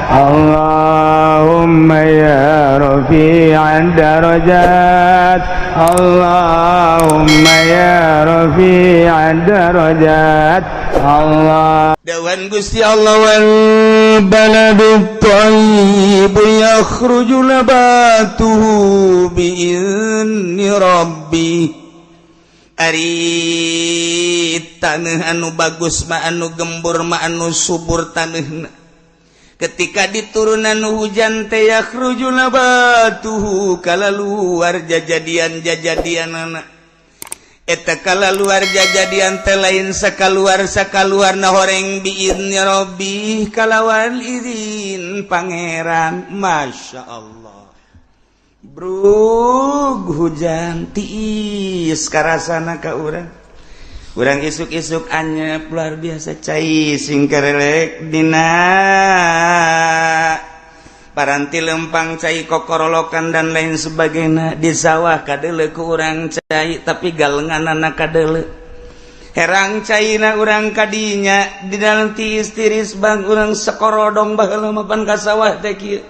Allahumma ya rafi'ad darajat Allahumma ya rafi'ad darajat Allah dawan Gusti Allah wal baladut thayyib yakhruju nabatuhu bi'izni rabbi ari taneuh anu bagus mah anu gembur mah anu subur taneuhna ketika diturunan hujan teh yakhruju nabatuhu kalaluar jajadian-jajadianana eta kalaluar jajadian teh lain sakaluar-sakaluarna horeng biizni rabbi kalawan izin pangeran masyaallah brug hujan tiis karasana ka urang isuk-isuk anyep luar biasa cai sing karelek dina paranti lempang cai kokorolokan dan lain sebagainya di sawah kadeuleu ku urang cai tapi galenganana kadeuleu herang caina urang kadinya di dalam tiis-tiris bang urang sekorodong baheula mapan ka sawah teh kieu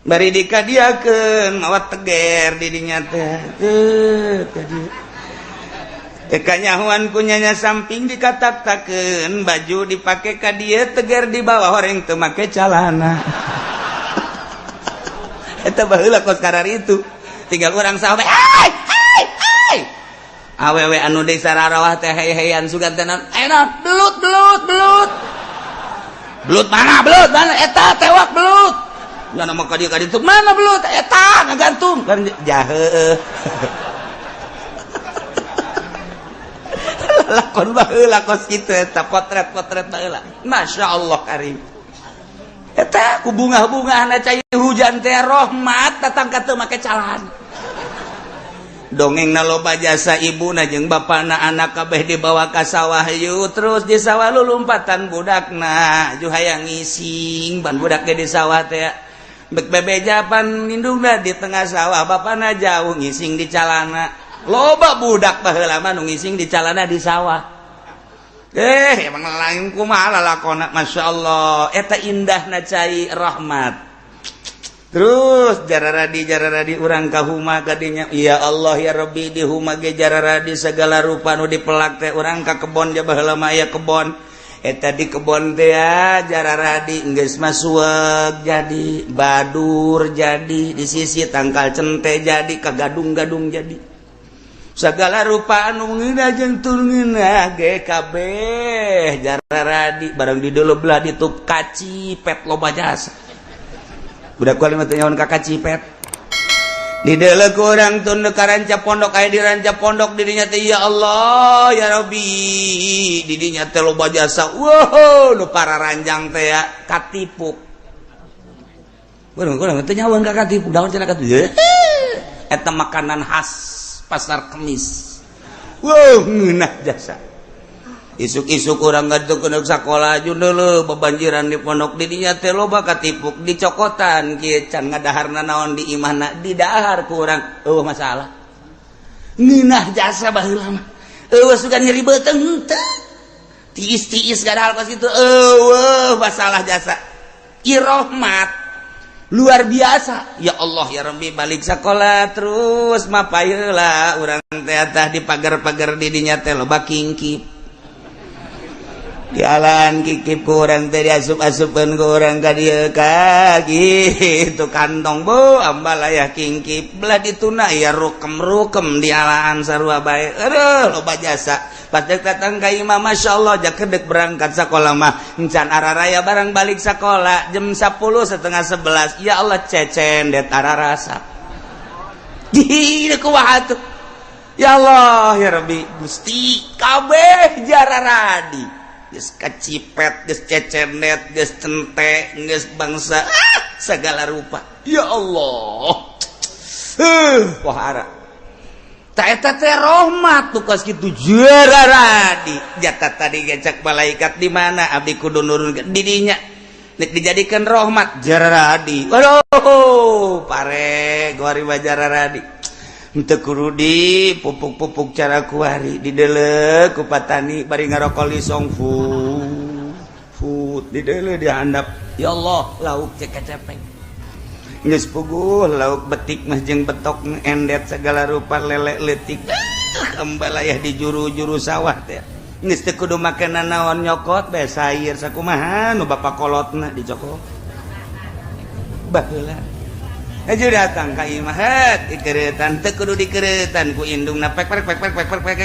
bari dikadiakeun mawa teger di dinya teh kadieu kanyahuan kunyanya samping dikatak-takeun baju dipake ka dieu teger di bawah horeng teu make calana eta baheula kos karar itu tinggal urang sawe ai awewe anu deui sararawah teh hehean sugan teh naon belut mana eta tewak belut nya nama ka dieu ka ditu mana belut eta ngagantung kan jaheuh lakon baheula kos kitu eta potret-potret baheula masyaallah karim eta ku bunga-bungahna cai hujan teh rahmat datang ka teu make calana dongengna loba jasa ibuna jeung bapana anak kabeh dibawa ka sawah ieu terus di sawah lulumpatan budakna ju hayang ngising ban budak ge di sawah teh bek bebejapan lindungna di tengah sawah bapana jauh ngising di calana loba budak baheula mah nu ngising di calana di sawah emang lain kumaha lalakonna masyaallah eta indahna cai rahmat terus jararadi urang ka huma kadinya ya Allah ya Rabbi di huma ge jararadi segala rupa nu dipelak teh urang ka kebon ja baheula mah aya kebon eta di kebon teh jararadi geus masueg jadi badur jadi di sisi tangkal cente jadi kagadung-gadung jadi sagala rupa anu ngeuna jeung tulngeuna ge kabeh jararadi barang di deuleu belah ditup kacipet loba jasa budak kuali mah teu nyaon ka kacipet di deuleu ku urang tunduk ka ranca pondok aya di ranca pondok di dinya teh ya Allah ya Rabbi di dinya teh loba jasa wow nu pararanjang teh ya katipuk urang teu nyaon ka katipuk daon cenah katipuk eta makanan khas pasar kemis wow ngeunah jasa isuk-isuk urang gadug keunuk sakola jundeuleu bebanjiran di pondok di dinya teh loba katipuk dicokotan kieu can ngadaharna naon di imahna didahar ku urang masalah ngeunah jasa baheula mah sugan nyeri beuteung teh tiis-tiis gadahar kos kitu masalah jasa irahmat luar biasa ya Allah ya Rabbi balik sekolah terus mapayeula urang teh tah di pagar-pagar di dinya teh loba kingkip di alan kikip ku urang teh diasup-asupkeun ku urang ka dieu ka kitu kantong bu ambal aya kingkip belah dituna ya rukem-rukem di alaan sarua bae aduh loba jasa pas datang ka imam masyaallah jak kedek berangkat sekolah mah encan araraya barang balik sekolah jam 10 setengah 11 ya Allah cecen det ararasa di kumaha atuh ya Allah ya Rabbi Gusti kabeh jararadi geus kacipet geus cecenet geus cente geus bangsa segala rupa ya Allah wahara eta teh rahmat tuh kos kitu jararadi jatah tadi gecak malaikat di mana abdi kudu nurunkeun di dinya nek dijadikeun rahmat jararadi waduh pare guari jararadi henteu kudu di pupuk-pupuk cara kuari di deuleu ku patani bari ngarokol di song fut di deuleu di handap ya Allah lauk cek kecepeng geus puguh lauk betik mah jeung betok endet segala rupa lele leutik kembal aya di juru-juru sawah teh geus teu kudu makanan naon nyokot bae sair sakumaha nu bapa kolotna dicokot baheula aju datang ka imah heut dikeureutan teu kudu dikeureutan ku indungna pek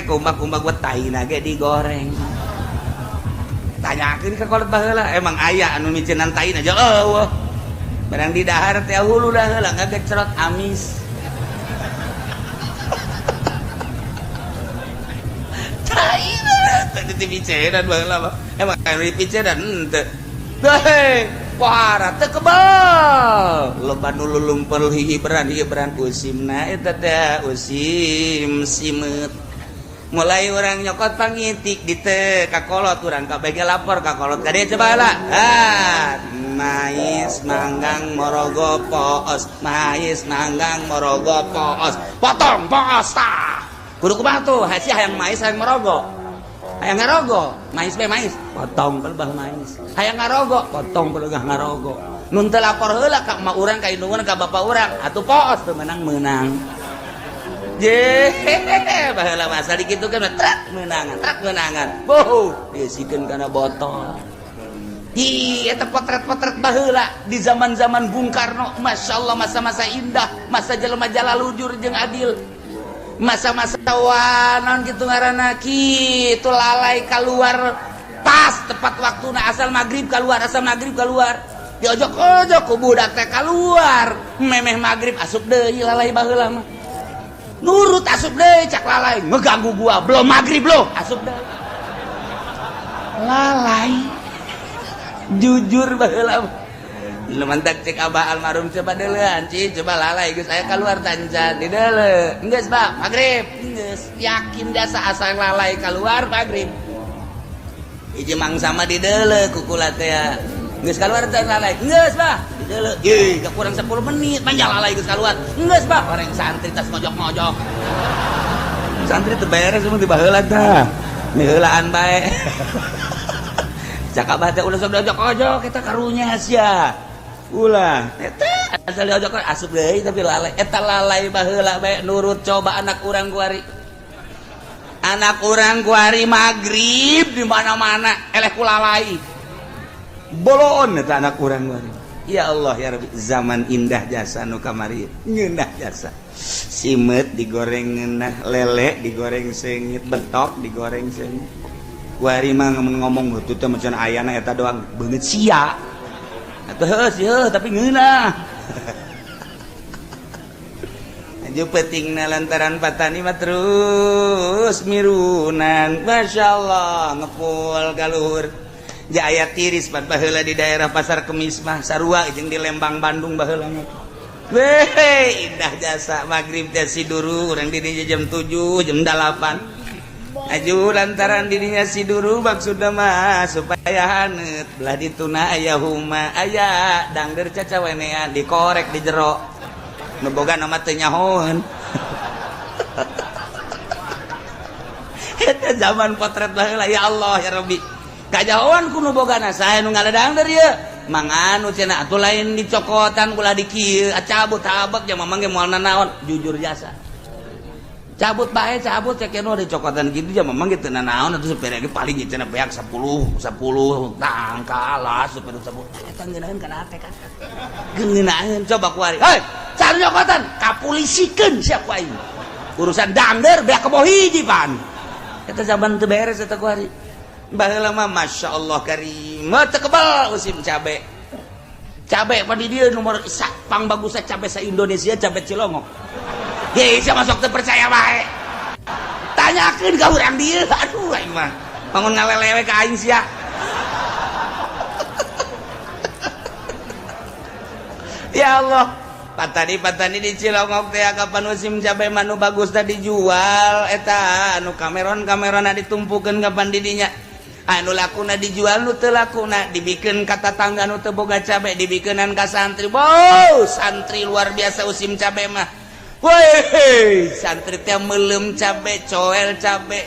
kumbak-kumbak buat taina ge digoreng tanyakeun ka kolot baheula emang aya anu micenan taina aja eueuh barang di dahar teh hulu dah heula ngagecrot amis taina teh dipiceran baheula emang anu dipiceran henteu teh pohara teu kebal loba nu lulumpel hibran usimna eta teh usim simeut mulai orang nyokot pangitik di teh ka kolot urang kabeh lapor ka kolot ka dieu coba heula mais manggang morogo poos potong poos tah kudu kumaha tuh hasi hayang mais hayang morogo hayang ngarogo mais be mais potong pelbah mais hayang ngarogo potong pelbah ngarogo nun teu lapor heula ka emak urang ka indungan ka bapa urang atuh poos teu menang je baheula masa dikitukeun trak meunangan boh diisikeun kana botol hi eta potret-potret baheula di zaman-zaman Bung Karno masyaallah masa-masa indah masa jelema jalalujur jeung adil masa-masa naon kitu ngaranna kitu lalai keluar pas tepat waktuna asal maghrib keluar diojok-ojok ku budak teh keluar memeh maghrib asup deui lalai baheula mah nurut asup deui cak lalai ngeganggu gua belum maghrib lo asup deui lalai jujur baheula lu mantak cek abah almarhum coba deulean coba lalai geus aya keluar tancan di deuleu geus Pak maghrib geus yakin dasa asal lalai keluar maghrib hiji mangsa mah di deuleu kukula teh geus keluar tan lalai geus Pak di deuleu ye gak kurang 10 menit manja lalai geus keluar geus Pak bareng santri tas ngojok-ngojok santri teu beres mun di baheula tah miheulaan bae cak abah teh ulah sok diojok-ojok eta karunya sia ulah eta asal diojok asup deui tapi lalai eta lalai baheula bae nurut coba anak urang kuari magrib di mana-mana eleh ku lalai boloon eta anak urang kuari ya Allah ya Rabbi zaman indah jasa nu kamari ngeunah jasa simeut digoreng ngeunah lele digoreng seungit betok digoreng seungit kuari mah ngomong tuh teh macan ayana eta doang beungeut sia atuh heuh tapi ngeunah aju peutingna lantaran patani mah terus mirunan masyaallah ngepul galuhur ja aya tiris pan baheula di daerah Pasar Kemis mah sarua jeung di Lembang Bandung baheula mah weh indah jasa magrib teh siduru urang di dieu jam 7 jam 8 aju lantaran dirinya siduru maksudna mah supaya haneut belah dituna aya huma aya dangder cacawenean dikorek di jero nu boga nama teu nyahoeun eta zaman potret baheula ya Allah ya Rabbi kajahoan ku nu bogana sae nu ngaledang dari ieu manganu cenah atuh lain dicokotan ulah di kieu cabut habek jeung mamang ge moal nanaon jujur jasa cabut bae cabut cek anu ada cokotan gitu jeung mamang ge teu nanaon atuh sepere ge paling cenah beak 10 tangkalas sepere 10 eta ngeunaheun kana hate kan geuneunaheun coba kuari hei cari cokotan kapulisikeun sia ku aing urusan dangder beak keboh hiji pan eta zaman teu beres eta kuari baheula mah masyaallah karim teu kebal usim cabe pan di dieu nomor pang bagusna cabe sa Indonesia cabe Cilongok ye sia masuk teu percaya bae tanyakeun ka urang dieu aduh aing mah bangun ngalelewe ka aing sia ya Allah patani di Cilongok teh kapan musim cabe manu bagusna dijual eta anu kameron ditumpukeun kapan di dinya anu lakuna dijual nu teu lakuna dibikeun ka tatangga nu teu boga cabe dibikeunan ka santri santri luar biasa usim cabe mah weh santri teh meuleum cabe coel cabe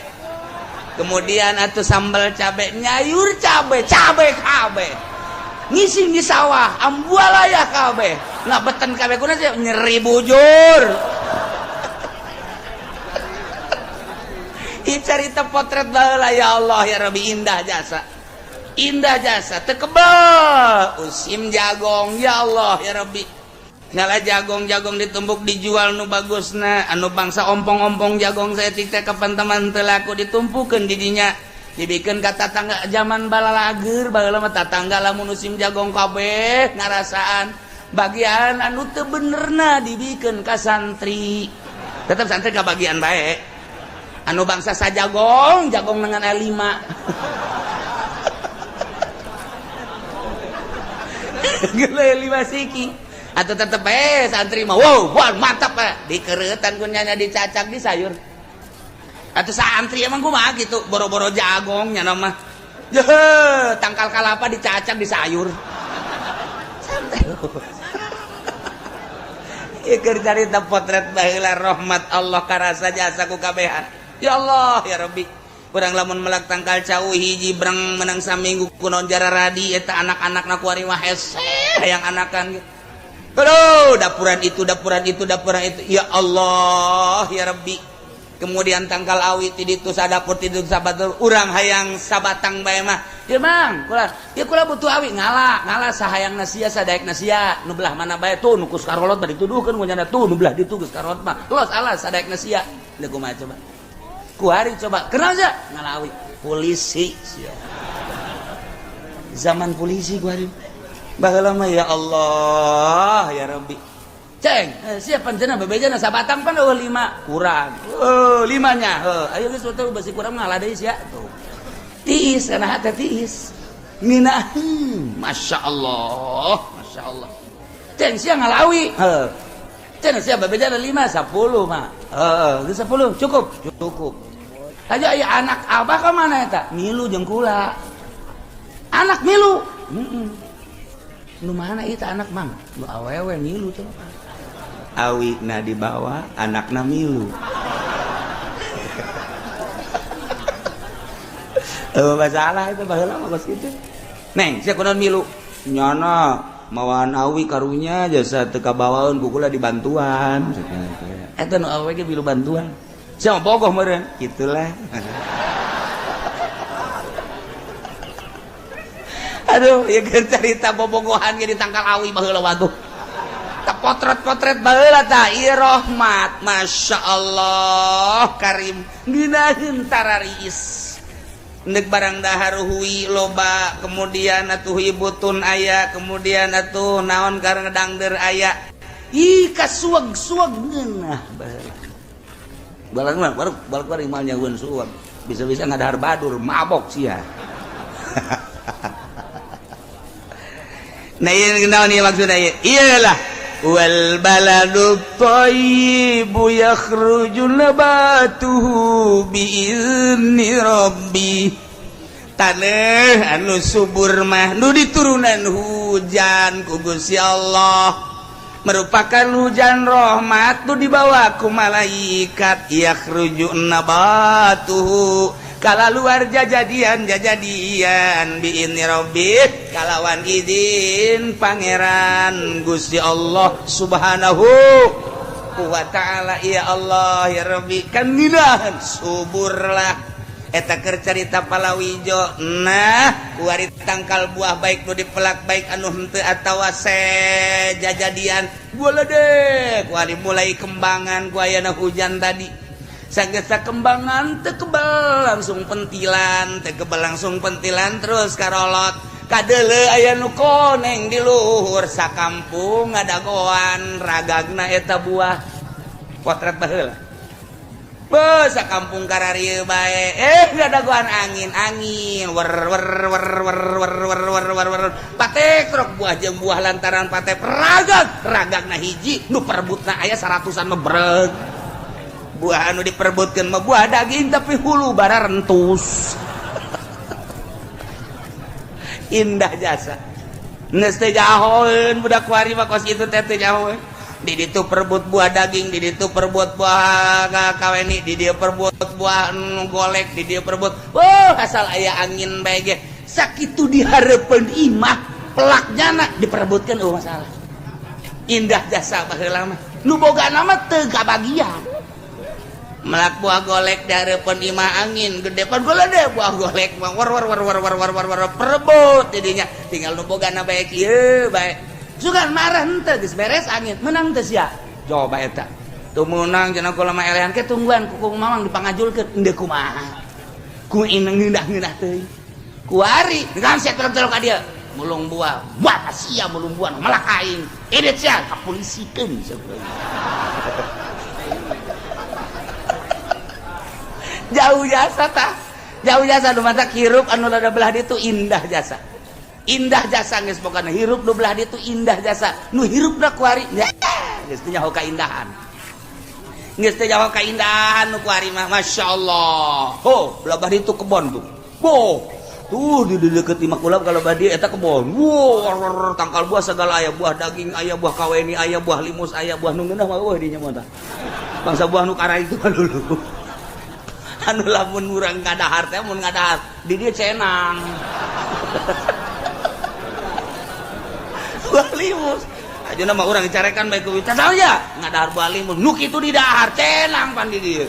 kemudian atuh sambal cabe nyayur cabe kabe ngising di sawah ambualaya kabeh ngabeten kabeh kunaon nyeri bujur. Ieu carita potret baheula ya Allah ya Rabbi, indah jasa teu kebal usim jagong ya Allah ya Rabbi, ngala jagong ditumbuk dijual nu bagusna anu bangsa ompong-ompong jagong saeutik teh kapan teman teu laku ditumpukeun di dinya dibikeun ka tatangga zaman balalager baheula mah tatangga lamun musim jagong kabeh ngarasaan bagian anu teu benerna dibikeun ka santri, tetep santri kabagian bae anu bangsa sajagong dengan A5 gele 5 siki atau tetep santri mah wow mantap dikereutan kunyanya dicacak di sayur atau santri emang kumaha gitu boro-boro jagong nya mah tangkal kalapa dicacak di sayur santai ieu keur carita potret baheula rahmat Allah karasa jasa ku kabehan. Ya Allah ya Rabbi, urang lamun melak tangkal cau hiji brang menang saminggu kunaon jara radi eta anak-anakna kuari mah hese hayang anakan. Aduh, dapuran itu. Ya Allah ya Rabbi. Kemudian tangkal awi ti ditu sadapur ti ditu sabatur urang hayang sabatang bae mah. Ieu Mang, kula butuh awi ngala sahayangna sia sadaekna sia nu belah mana bae tuh nu kus karolot bari tuduhkeun kunyana tuh nu belah ditu geus karolot mah. Los alas sadaekna sia. Da kumaha coba? Kuari coba kenal aja ngalawi polisi zaman polisi kuari baheula mah ya Allah ya Rabbi ceng siap panjenengan bebejana sabatang pan 5 kurang 5 nya ayo geus teu basi kurang ngalah deui sia tuh tiis kana hate tiis ngina Masya Allah ceng sia ngalawi ceng sia bebejana 5 10 mah geus 10 cukup aja aya anak abah ka mana eta milu jeung kula anak milu nu mana ieu anak Mang nu awewe milu teh awina di bawah anakna milu masalah itu baheula mah geus kitu neng sia kunaon milu nyana mawan awi karunya jasa teu kabawaeun ku kula dibantuan eta nu awewe ge milu bantuan siapa bogoh meureun gitulah. Aduh ieu keur carita bobogohan ge di tangkal awi baheula waduh. Ta potret-potret baheula tah ieu rahmat Masya Allah karim ngeunaheun tarariis. Neuk barang dahar hui loba kemudian atuh ibutun aya kemudian atuh naon kareng dangder aya. Ih kasuag-suag ngeunah baheula. Balang imal nyaweun suap bisa-bisa ngadahar badur mabok sia. Nah ieu naon ieu maksudna ieu iyalah wal baladu thayyibu yakhruju nabatuhu bi izni rabbi taneuh anu subur mah nu diturunan hujan ku Gusti Allah merupakan hujan rahmat tu dibawa ku malaikat yakhruju nabatuhu kala luar jajadian bi inni rabbih kalawan izin pangeran Gusti Allah subhanahu wa ta'ala ya Allah ya Rabbi kan nginahan suburlah eta keur carita palawijo nah kuari tangkal buah baik nu dipelak baik anu henteu atawa jajadian bola deh kuari mulai kembangan ku ayana hujan tadi sagesa kembangan teu kebal langsung pentilan terus karolot kadeuleu aya nu koneng di luhur sakampung ngadagoan ragagna eta buah potret baheula basa kampung kararieu bae ngadagoan angin wer patek trok buah jeung buah lantaran patek ragagna hiji nu perebutna aya 100-an mebreg buah anu diperebutkeun mah buah daging tapi hulu bara rentus indah jasa geus teh jahoeun budak kuari mah kos kitu teh teu jahoeun di ditu perebut buah daging di ditu perebut buah kaweni di dieu perebut buah golek di dieu perebut asal aya angin bae ge sakitu dihareupeun imah pelaknya diperebutkan masalah indah jasa baheula mah nu boga nama teu kabagian melak buah golek dari pun imah angin gede pan golek buah golek war perebut jadinya tinggal nu boga na bae kieu bae sugan marah henteu geus beres angin menang teu sia coba eta tuh menang cenah kula mah elehan ke tungguan ku mamang dipangajulkeun endeu kumaha ku ineng ngeundah teuing ku ari kan sia telok ka dieu mulung buah buah sia mulung buah malah aing edet sia kapolisikeun jauh jasa nu mata hirup anu rada belah ditu indah jasa geus pokona hirup nu belah ditu indah jasa nu hirupna ku ari geus teu nyaho kaindahan nu ku ari mah masyaallah belah ditu kebon tuh tuh di deket imah kula kalau badi eta kebon tangkal buah segala aya buah daging aya buah kaweni aya buah limus aya buah nu ngeunah mah dinya mah tah bangsa buah nu kara itu dulu anu lamun urang ngadahar teh mun ngadahar di dieu cenang buah limus ajeuna mah urang dicarekan bae ku tah ya ngadahar buah limus nu kitu di dahar cenang pan di dieu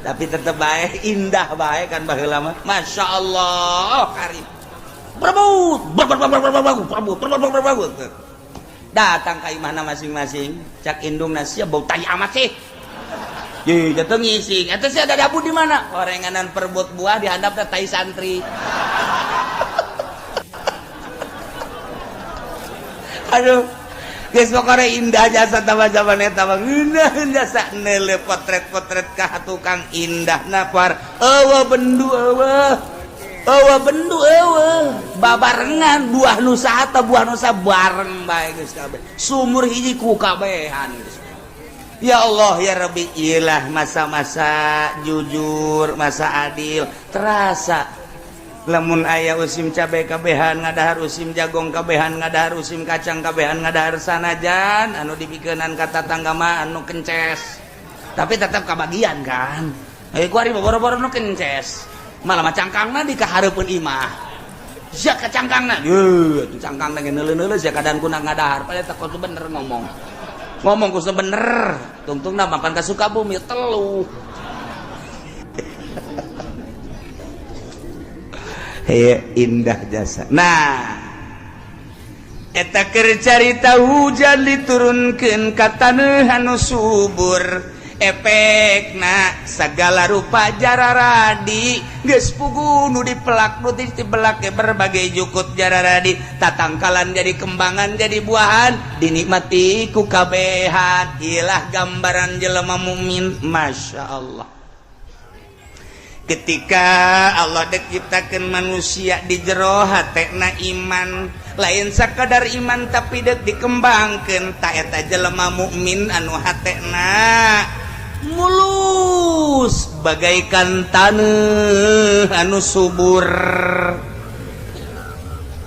tapi tetep bae indah bae kan baheula mah masyaallah karim berebut datang ka imahna masing-masing cak indungna sia bau tai amat sih ye jatuh ngising eta sia ada dapur di mana gorenganan perebut buah dihandap teh tai santri aduh geus pokona indah jasa zaman eta mah indah jasa neule potret-potret ka tukang indahna par eueuh bendu babarengan buah nu saha teh buah nu bareng bae geus kabeh sumur hiji ku kabehan geus ya Allah ya Rabbi iyalah masa-masa jujur masa adil terasa lamun aya usim cabe kabehan ngadahar usim jagong kabehan ngadahar usim kacang kabehan ngadahar sanajan anu dipikeunnan ka tatangga mah anu kences tapi tetap kabagian kan ku ari boro-boro nu kences malah mah cangkangna dikahareupeun imah sia ka cangkangna yeuh atuh cangkangna ge neuleuh-neuleuh sia kadan kuna ngadahar padahal teh kudu bener ngomong ku bener tungtungna makan ka Sukabumi telu indah jasa nah eta keur carita hujan diturunkeun ka taneuh anu subur efekna sagala rupa jararadi geus pugu nu dipelak nu dibelak berbagai jukut jararadi tatangkalan jadi kembangan jadi buahan dinikmati ku kabehan ilah gambaran jelema mukmin masyaallah ketika Allah dek ciptakeun manusia di jero hatena iman lain sakadar iman tapi dek dikembangkeun ta eta jelema mukmin anu hatena mulus bagaikan taneuh anu subur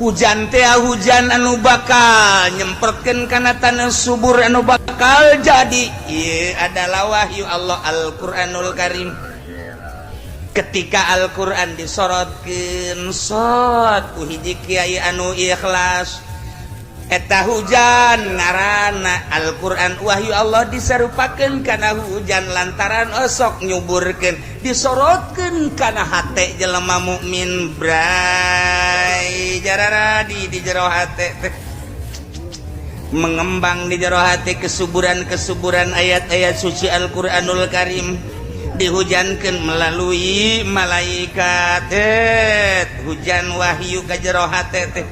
hujan teh hujan anu bakal nyemprotkeun kana taneuh subur anu bakal jadi ieu adalah wahyu Allah Al-Qur'anul Karim ketika Al-Qur'an disorotkeun sot ku hiji kiai anu ikhlas eta hujan ngaranna Al-Qur'an wahyu Allah disarupakeun kana hujan lantaran osok nyuburkeun disorotkeun kana hate jelema mukmin bray jararadi di jero hate teh mengembang di jero hate kesuburan ayat-ayat suci Al-Qur'anul Karim dihujankeun melalui malaikat hujan wahyu ka jero hate teh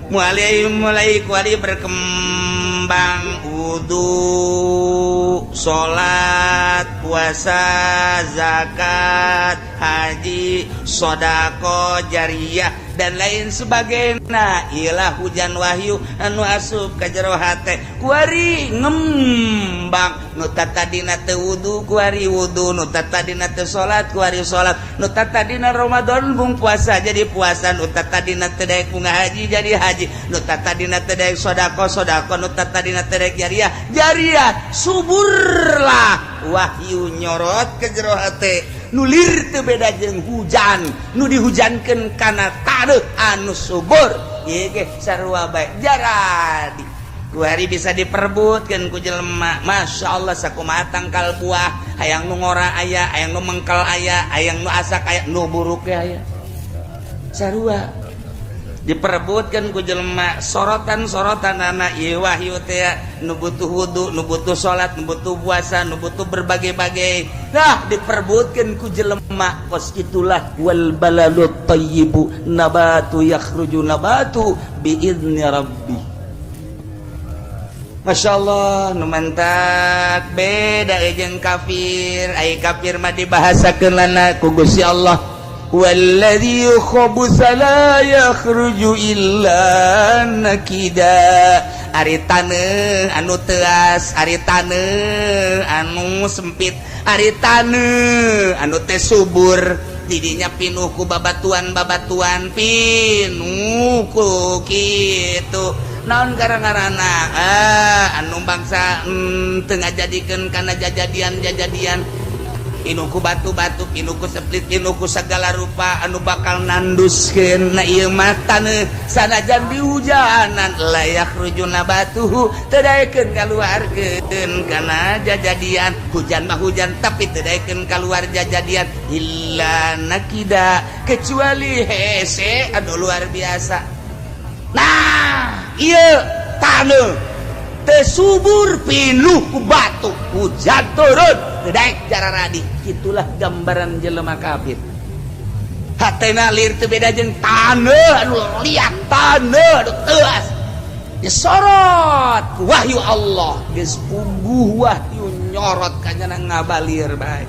mulai kuali berkembang wudu, sholat, puasa, zakat, haji, sodako, jariyah dan lain sebagainya. Ialah hujan wahyu anu asup ka jero hate kuari ngembang nu tadina teu wudu kuari wudu, nu tadina teu salat kuari salat, nu tadina Ramadan bung puasa jadi puasa, nu tadina teu daek bunga haji jadi haji, nu tadina teu daek sodako sodako, nu tadina teu daek jariyah jariyah. Suburlah wahyu nyorot ke jero hate nulir teu beda jeung hujan nu dihujankeun kana taneuh anu subur ieu ge sarua bae jaradi ku hari bisa diperbutkeun ku jelema. Masyaallah sakumaha tangkal buah, hayang nu ngora aya, hayang nu mengkel aya, hayang nu asak aya, nu buruk ge aya. Sarua diperebutkeun ku jelema. Sorotan-sorotan anak ieu wahyu teh nu butuh wudu, nu butuh salat, nu butuh puasa, nu butuh berbagai-bagai. Nah, diperebutkeun ku jelema. Kos itulah wal baladut thayyibu nabatu yakhruju nabatu biidzni rabbi. Masyaallah nu mantak beda jeung kafir. Ai kafir mah dibahasakeun lana ku Gusti Allah. Walladzi khabutha la yakhruju illa nakida. Ari taneuh anu teuas, ari taneuh anu sempit, ari taneuh anu teh subur, didinya pinuh ku babatuan-babatuan, pinuh ku kitu. Naon gara-garana anu bangsa teu ngajadikeun kana jajadian pinuh ku batu-batu, pinuh ku seplit, pinuh ku segala rupa anu bakal nanduskeun. Na ieu mah taneuh sanajan dihujanan la yakhruju nabatuhu teu daekeun kaluarkeun kana jajadian. Hujan mah hujan tapi teu daekeun kaluar jajadian illa nakida, kecuali hese anu luar biasa. Nah ieu taneuh teu subur pinuh ku batu, hujan turun teu daek jararadi. Itulah gambaran jelema kafir. Hatena lir teu beda jeung taneuh anu liat, taneuh anu teuas disorot ku wahyu Allah, geus puguh wahyu nyorot ka nyana ngabalir bae.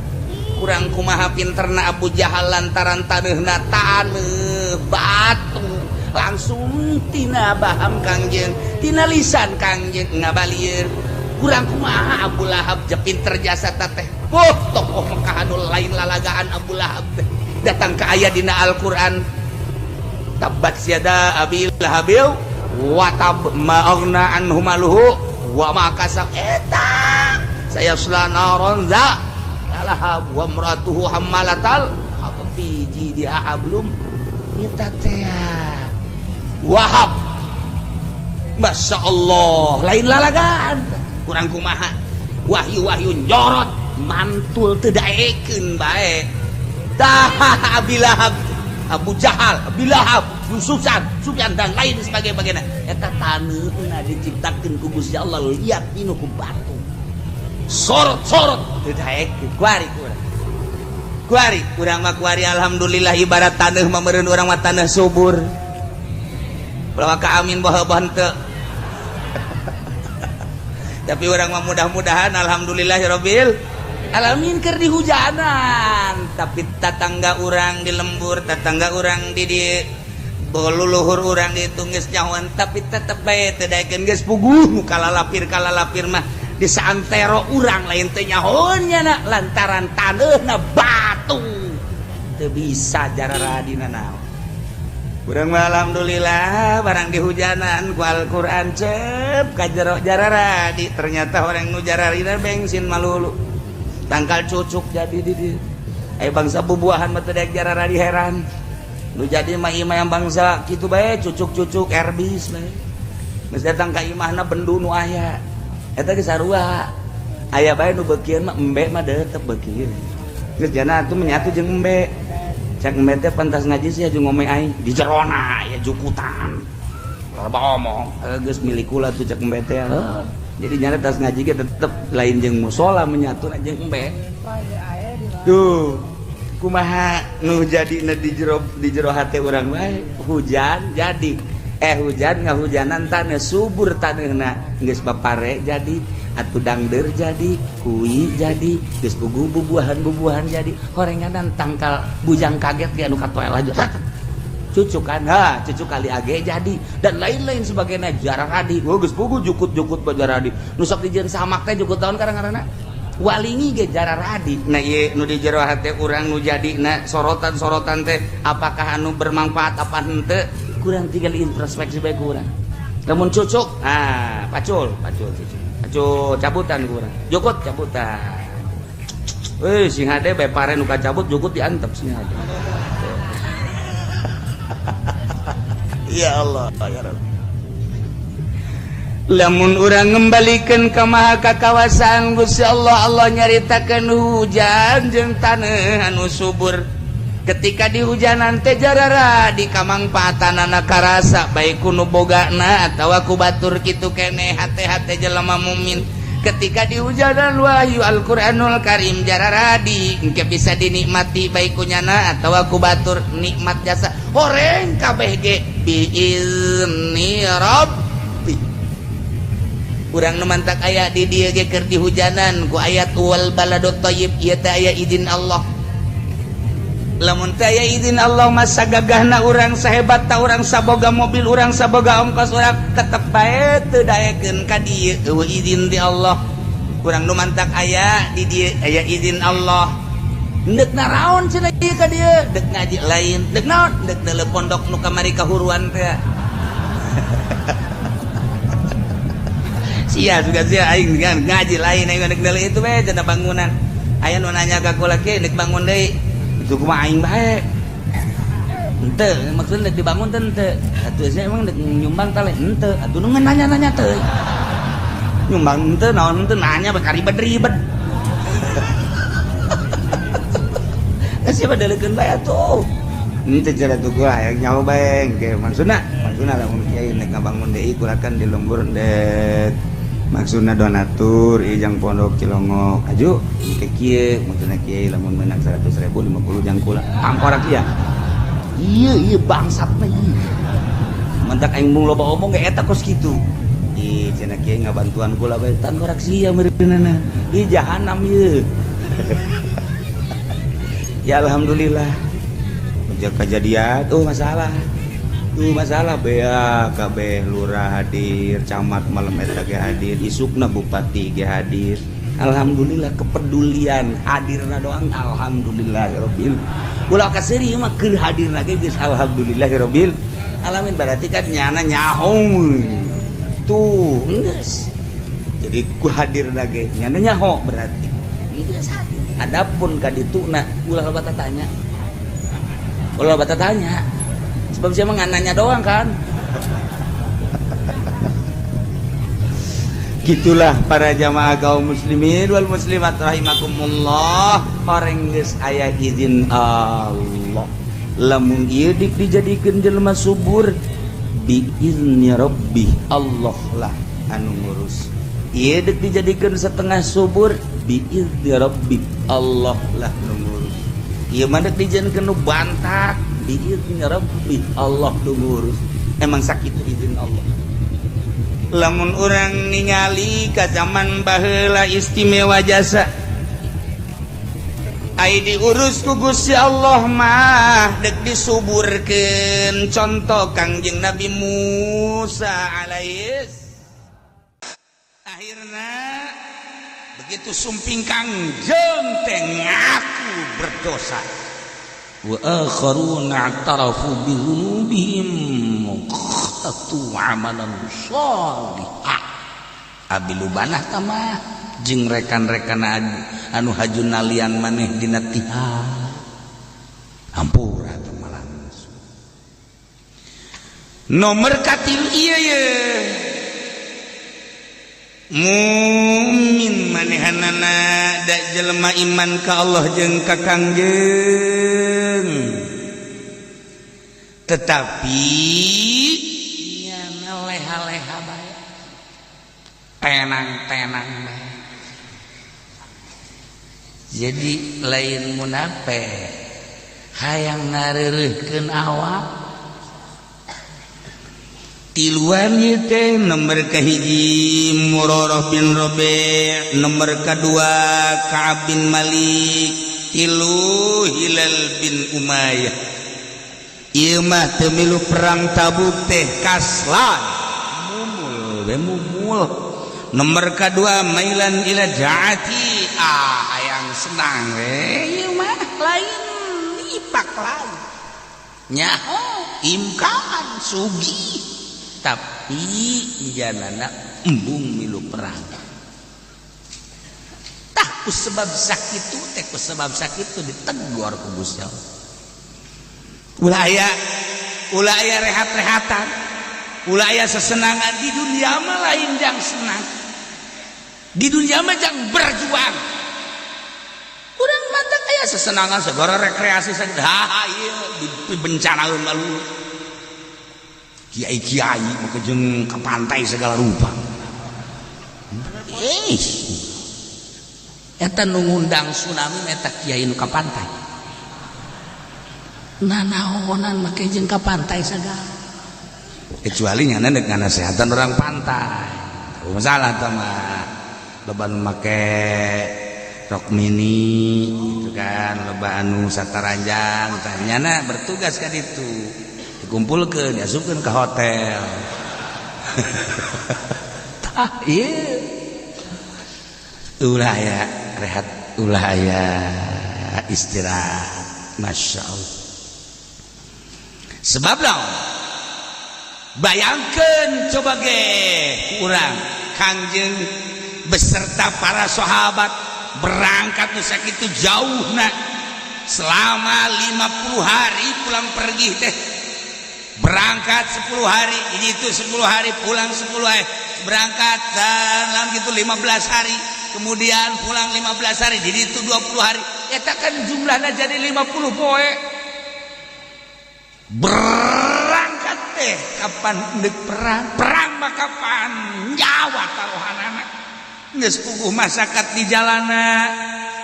Kurang kumaha pinterna Abu Jahal lantaran taneuhna taneuh batu, langsung tina baham Kangjeng, tina lisan Kangjeng ngabalieur. Kurang kumaha Abu Lahab je pinter jasa teh. Tokoh Mekah anu lain lalagaan Abu Lahab teh. Datang ke aya dina Al-Qur'an. Tabbat yada Abi Lahabil wa tab ma aghna anhu maluhu wa ma kasab. Eta sayasla naron za lahab wa imratuhu hammalatal fi jidiha hablum eta teh Wahab. Masya Allah lain lalagan. Kurang kumaha wahyu-wahyu nyorot mantul teu daekeun bae. Tah Abi Lahab, Abu Jahal, Abi Lahab, Sufyan dan lain sebagainya. Eta taneuhna diciptakeun ku Gusti Allah liat pinuh ku batu. Sorot-sorot teu daekeun kuari urang mah kuari alhamdulillah ibarat taneuh mah meureun urang mah taneuh subur. Ulah ka amin baheubah henteu. Tapi orang mah mudah-mudahan alhamdulillahirabbil alamin keur dihujanan. Tapi tatangga urang di lembur, tatangga urang di luluhur urang di geus nyahoan, tapi tetep bae teu daekeun geus puguh kalalapir mah di saantero urang lain teu nyahoannya lantaran taneuhna batu. Teu bisa jararadina naon. Urang mah alhamdulillah barang dihujanan ku Al-Qur'an cep ka jero jararadi. Ternyata orang nu jararina bensin malulu. Tangkal cucuk jadi di dieu. Aya bangsa bubuahan mah teu daek jararadi heran. Nu jadi mah imah yang bangsa kitu bae cucuk-cucuk erbis bae. Geus datang ka imahna bendu nu aya. Eta ge sarua. Aya bae nu beukieun mah embe mah tetep beukieun. Geus jana atuh menyatu jeung embe. Cek embe teh pantas ngaji sih aju ngomong aing di jerona ya jukutan. Loba omong, geus milik kula tuh cek embe teh. Jadi nyana tas ngaji ge tetep lain jeung musola menyatu jeung embe. Tuh, kumaha nu jadina di jero hate urang bae hujan jadi. Hujan ngahujanan taneuh subur taneuhna geus bapare jadi. Atuh dangdeur jadi, kui jadi, geus puguh bubuahan jadi, horenganan tangkal bujang kaget ge anu katoel aja. Cucukan, cucuk kali age jadi dan lain-lain sebagainya jararadi. Geus puguh jukut-jukut ba jararadi. Nu sok dijieun samak teh jukut taun karang-karangna. Walingi ge jararadi. Nah ieu nu di jero hate urang nu jadina sorotan-sorotan teh apakah anu bermanfaat apa henteu? Kurang tinggal introspeksi bae kurang. Lamun cucuk, pacul cucuk. Aco cabutan kurang. Jukut cabutan. Sing hade bae pare nu kacabut jukut diantep sing hade. ya Allah ya Rabbi. Lamun urang ngembalikan ke maha kakawasaan Gusti Allah, Allah nyaritakeun hujan jeung taneuh anu subur. Ketika di hujanan teh jarara di kamangpaatanana karasa baik kuno bogana atawa ku batur kitu keneh hate-hate jelema mukmin. Ketika di hujanan wahyu Al-Qur'anul Karim jarara di engke bisa dinikmati baik kunyana atawa ku batur nikmat jasa horeng kabeh ge biizni rabbi. Urang nu mantak aya di dieu ge keur di hujanan ku ayat wal baladut thayyib ieu teh aya izin Allah. Lamun teh aya izin Allah mah sagagahna urang sahebat ta urang saboga mobil urang saboga ongkos urang tetep bae teu daekeun ka dieu eueuh izin ti Allah. Urang nu mantak aya di dieu aya izin Allah. Deuk naraon cenah ieu ka dieu? Deuk ngaji lain. Deuk naon? Deuk teu pondok nu kamari kahuruan teh. Sia juga sia aing ngaji lain aing nek deuleu itu we cenah bangunan. Aya nu nanya ka kula ke nek bangun deui. Itu kumaha aing bae. Henteu, maksudna nek dibangun teh henteu. Atuh sia emang nek nyumbang teh henteu. Atuh nu nanya-nanya teh. Nyumbang henteu naon henteu nanya bakal ribet-ribet. Siapa deuleukeun bae atuh. Henteu cara tuh gua yang nyawa bae ge maksudna lamun kiai nek ngabangun deui kulakan di lembur dek. Maksudna donatur ijang pondok Cilongok aju ke kieu maksudna kiai lamun menang 100.000 50 jangkula pangkorak ieu ieu bangsatna ieu mentak aing mung loba omong ge eta kos kitu ih cenah kiai ngabantuan kula bae tangkorak sia meureunana ih jahanam ieu ya alhamdulillah ujug kejadian masalah bea kabeh lurah hadir, camat malam eta ge hadir, isukna bupati ge hadir. Alhamdulillah kepedulian hadirna doang alhamdulillahirabbil. Ulah kaseri mah keur hadirna ge geus alhamdulillahirabbil alamin berarti kan nyana nyaho. Tuh, geus. Jadi ku hadirna ge nyana nyaho berarti. Geus hadir. Adapun ka dituna ulah bata tanya. Sebab siapa ngananya doang kan. Gitulah para jamaah kaum muslimin wal muslimat rahimakumullah. Orang geus aya izin Allah. Lamun ieu dik dijadikeun jelema subur bi izni rabbi Allah lah anu ngurus. Ieu dik dijadikeun setengah subur bi izni rabbi Allah lah anu ngurus. Ieu mah dik dijadikeun nu bantak biizni rabbi Allah tu ngurus. Emang sakitu izin Allah. Lamun orang ningali ka zaman baheula istimewa jasa ai diurus ku Gusti Allah mah dek disuburkeun contoh Kangjeng Nabi Musa alaihis. Akhirna begitu sumping Kangjeng teh ngaku berdosa. Wa akharuna i'tarafu bi dhunubihim qatu amalan shalihah abilubanah tamah jeung rekan-rekan anu hajun nalian maneh dina tihah hampura teh malah nomor katil ieu ye mumin manehanana da jelema iman ka Allah jeung ka Kangjeng tetapi nya leha-leha bae tenang-tenang bae jadi lain munafik hayang ngareureuhkeun awak tiluan ieu teh nomor kahiji Murarah bin Rabi', nomor kedua Ka'ab bin Malik, tilu Hilal bin Umayyah. Ieu mah teu milu perang Tabuk teh kaslan mumul. Nomor kedua mailan ila jaati hayang senang we ieu mah lain ipak lain nyaho imkan sugih tapi janana embung milu perang tah ku sebab sakitu ditegur ku Gusti Allah ulah aya ulah aya rehat-rehatan, ulah aya sesenangan di dunia mah lain jang senang. Di dunia mah jang berjuang. Urang mantap aya sesenangan segala rekreasi saja. Ieu dibencanaeun malu. Kiai-kiai maka jeung ka pantai segala rupa. Eta nu ngundang tsunami eta kiai nu ka pantai. Nanaonan make jeung ka pantai sagala. Kecuali nyana deuk ngasehatan orang pantai. Masalah tah mah. Loba nu make rok mini gitu kan, loba anu sataranjang tah nyana bertugas ka ditu. Dikumpulkeun, diasupkeun ka hotel. Tah ieu. Ulah aya rehat, ulah aya istirahat. Masya Allah. Sebab naon? Bayangkeun coba ge urang Kangjeng beserta para sahabat berangkat nu sakitu jauhna selama 50 hari pulang pergi teh. Berangkat 10 hari, ini itu 10 hari pulang 10 hari. Berangkat dalam gitu 15 hari, kemudian pulang 15 hari, jadi itu 20 hari. Eta kan jumlahnya jadi 50 poe. Berangkat teh kapan dek perang mah kapan nyawa taruhanana. Geus puguh masyarakat di jalana,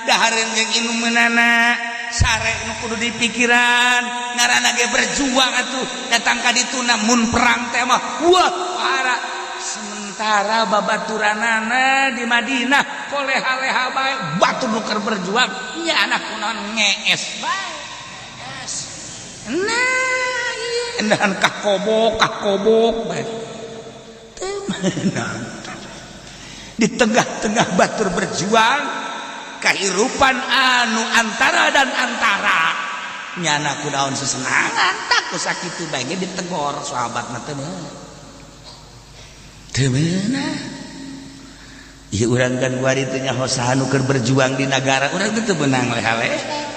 dahareun jeung inumeunana, sare nu kudu dipikiran, ngaranna ge berjuang atuh datang ka ditu mun perang teh mah wah parah. Sementara babaturanana di Madinah koleha-leha bae batu nu keur berjuang nya anak kunaon ngees bae. Nah, ieu endahan kahkobok bae. Teu meunang. Di tengah-tengah batur berjuang kehidupan anu antara dan antara nyana kunaon sesenangan tak kusakitu bae ge ditegor sahabatna teh meunang. Ieu urang kan kuari teh nyaho saha nu keur berjuang di negara urang teh beunang leha-leha.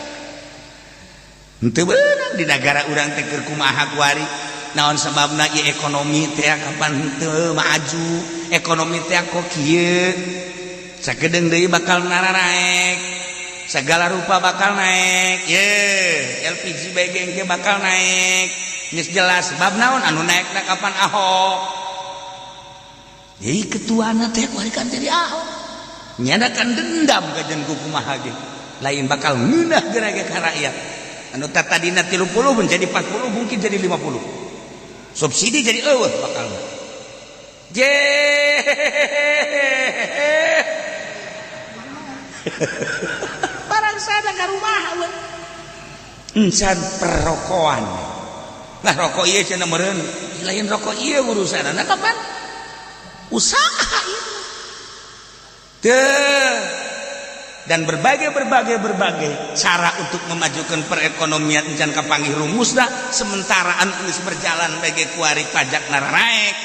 Henteu beunang di negara urang teh keur kumaha kuari. Naon sababna ieu ekonomi teh kapan henteu maju, ekonomi teh kok kieu. Sakedeung deui bakal naik, segala rupa bakal naik. LPG BG ge bakal naik. Geus jelas sebab naon anu naikna kapan Ahok. Jadi ketuana teh kuari kan jadi Ahok. Nyana kan dendam ka jeung kumaha ge. Lain bakal ngeunah gerage ka rakyat. Anu tadina 30 menjadi 40 mungkin jadi 50. Subsidi jadi eueuh bakal. Barang sada ka rumaha we. Encan perrokoan. Nah rokok ieu cenah meureun, lain rokok ieu urusanna kapan? Usaha ieu. Dan berbagai cara untuk memajukan perekonomian encan kapanggih rumusna sementara anu geus berjalan bage kuari pajak naik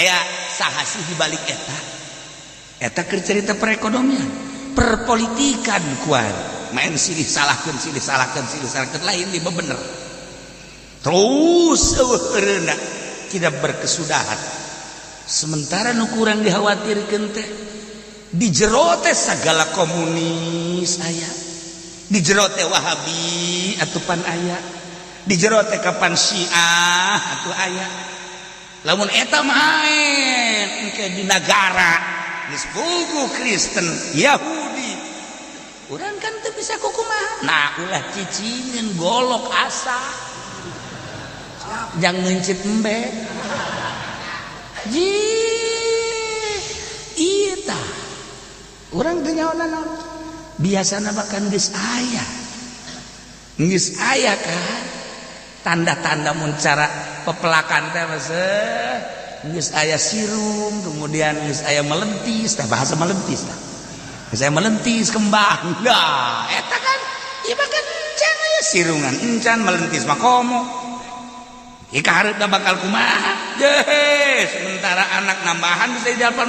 aya saha sih dibalik eta keur cerita perekonomian perpolitikan kuari main silih salahkeun lain di bener terus eueureuna tidak berkesudahan sementara nu kurang dikhawatirkeun teh di jero teh sagala komunis aya, di jero teh Wahabi atupan aya, di jero teh kapan Syiah atuh aya. Lamun eta main engke di negara geus puguh Kristen, Yahudi. Urang kan teu bisa kukumaha. Nah, ulah cicingin golok asa. Jang ngeuncit embe. Ieu tah urang teh nyaona naon biasana makan geus aya kan tanda-tanda mun cara pepelakan teh geus aya sirum kemudian geus aya melentis tah bahasa melentis tah geus aya melentis kembang dah eta kan ieu mah kan encan aya sirungan encan melentis mah komo ika hareup bakal kumaha sementara anak nambahan bisa di 18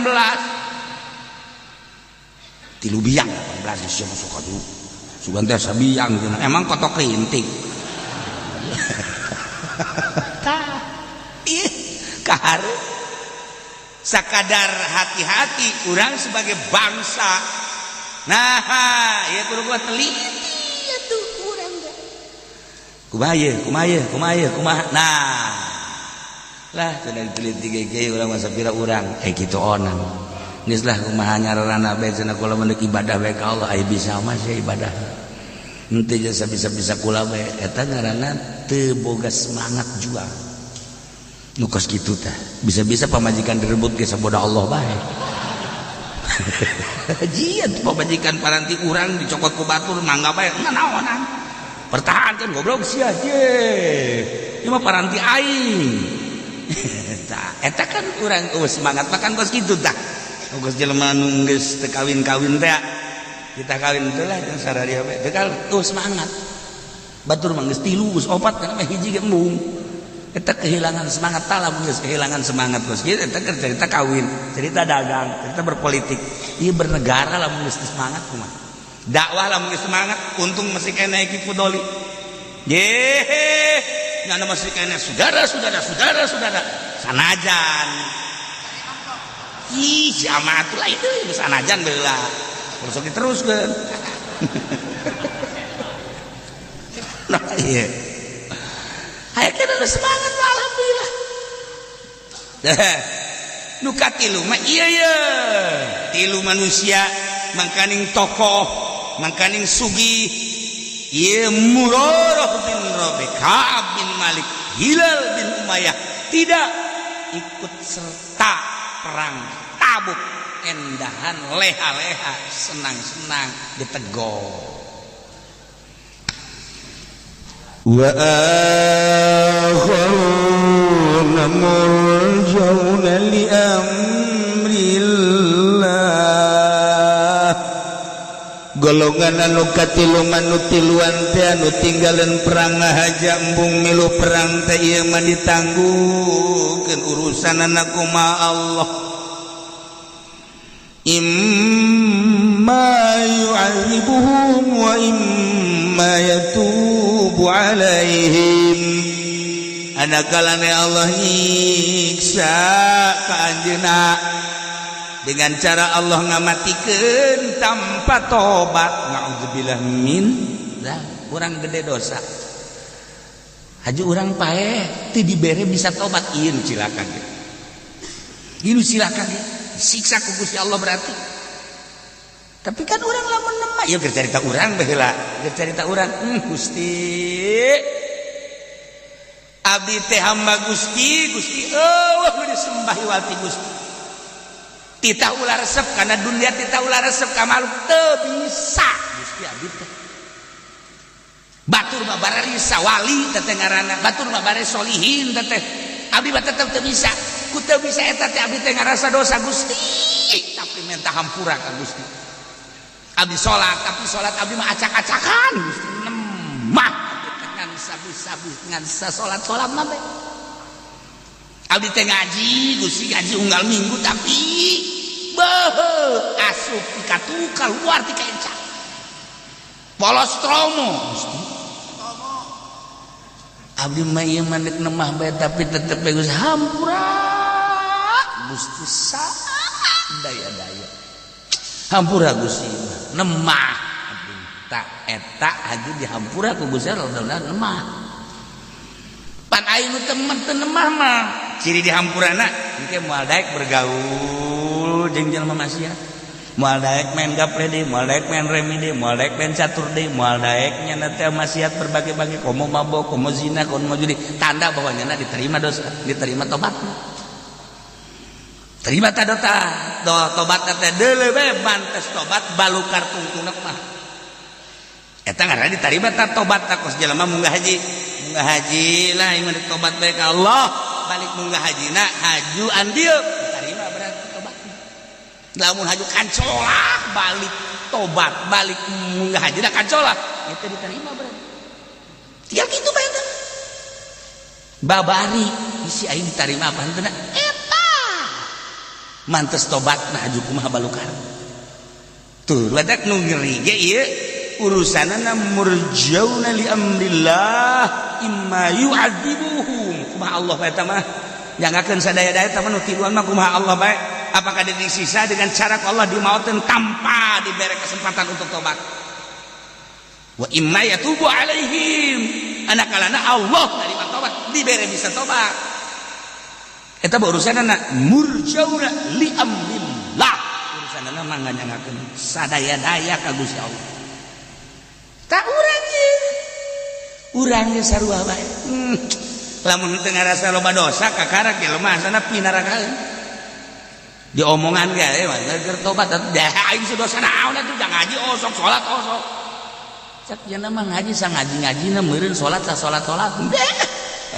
tilu biang 18 geus masuk atuh sugan teh sabiang emang kotok rintik Ih, kahar sakadar hati-hati orang sebagai bangsa. Nah, ya kudu kuat teliti atuh urang teh. Kumaha. Nah, lah cenah teliti ge urang masa pira urang kitu onang. Geus lah kumaha nyarana bae cenah kula mendeuk ibadah bae ka Allah aya bisa mah sia ibadah. Henteu jasa bisa kula bae eta ngaranna teu boga semangat juang. Nu kos kitu teh. Bisa-bisa pamajikan direbut ge saboda Allah bae. Jian pamajikan paranti urang dicokot ku batur mangga bae naonan. Pertahankan goblok sia je. Ieu mah paranti aing. Tah eta kan urang semangat makan kos kitu tah. Geus jelema nu geus teu kawin-kawin teh kita kawin teh lah jeung sararia bae teu semangat. Batur mah geus 3 geus 4 kana mah hiji ge embung. Eta kehilangan semangat tah lamun geus kehilangan semangat kos kieu eta keur cerita kawin, cerita dagang, cerita berpolitik. Ieu bernegara lamun geus semangat kumaha. Dakwah lamun geus semangat untung masih kena Ki Pudoli. Ye, nyana masih kena saudara sanajan. Ih, jamaah lah itu sanajan bela. Terus diteruskeun. Nah, iya. Haye kana semangat alhamdulillah. Nu katilu mah iya. Tilu manusia mangkaning tokoh, mangkaning sugih. Ieu Murarah bin Rabi', Ka'ab bin Malik, Hilal bin Umayyah tidak ikut serta perang Tabuk, endahan leha-leha, senang-senang ditegor. Wa akharuna murjauna li amrillah. Golongan anu katilu manutiluan teh anu tinggalan perang ngahaja embung milu perang teh ieu mah ditangguhkeun urusanna kumaha Allah. Imma yu'adzibuhum wa imma yatubu alaihim. Ada kalana Allah nyiksa ka anjeunna dengan cara Allah ngamatikeun tanpa tobat. Naudzubillah min urang gede dosa. Haji urang paeh teu dibere bisa tobat ieu cilaka ge. Ieu cilaka ge. Siksa ku Gusti Allah berarti. Tapi kan orang lamun nemah ya cerita urang baheula, cerita urang Gusti. Abdi teh hamba Gusti eueuh disembah walti Gusti. Titah ulah resep kana dunia titah ulah resep ka makhluk teu bisa Gusti abdi teh. Batur mah bare risa wali teh ngaranna, batur mah bare solihin teh. Abdi mah tetep teu bisa. Ku teu bisa eta teh abdi teh ngarasa dosa Gusti, tapi minta hampura ka Gusti. Abdi salat, tapi salat abdi mah acak-acakan Gusti nemah ngan sabu-sabu ngan salat-salat mah bae. Abdi teh ngaji Gusti ngaji unggal minggu tapi beuh asup tikatu keluar ti kaenca. Polos tromo Gusti. Abdi mah ieu mah nemah bae tapi tetep geus hampura. Gusti daya-daya hampura Gusti nemah tak eta haji dihampura ku Gusti Allah nemah pan aya nu temen teu nemah mah ciri dihampurana engke moal daek bergaul jeung jelema maksiat moal daek main gaple deui moal daek main remi deui moal daek main catur deui moal daek nyana teh maksiat berbagai-bagai komo mabok komo zina komo judi tanda bahwa nyana diterima dosa diterima tobatna. Terima tadota tobat teh deuleu bae bantes tobat balukar tungtungna mah. Eta ngaranna diterima ta tobat ta kos jelema munggah haji lah ieu tobat bae ka Allah balik munggah hajina haju andil diterima berarti tobatna. Lamun haju kancolah balik tobat balik munggah hajina kancolah itu diterima berarti. Tinggal kitu bae teh. Babari isi aing diterima apa henteu mantes tobat nah haju kumaha balukar tuh ladak nu ngeri ge ieu urusanana murjauna li amrillah imma yu'adzibuhu Allah bae eta mah jangakeun sadaya-daya eta mah nu tiluan mah kumaha Allah bae apakah disisa dengan cara Allah dimaoteun tanpa diberi kesempatan untuk tobat wa imma yatubu alaihim anakalana Allah nerima tobat diberi bisa tobat eta urusanna murjauna li amrillah urusanna mah nganyangakeun sadaya-daya ka Gusti Allah tak urang ge sarua bae lamun teu ngarasa loba dosa kakara ge lemah sana pinarakaeun diomongan ge mah keur tobat dah aing dosa naon atuh jangan ngaji osok salat osok cak cenah mah ngaji sang ngaji-ngajina meureun salat sa salat-salat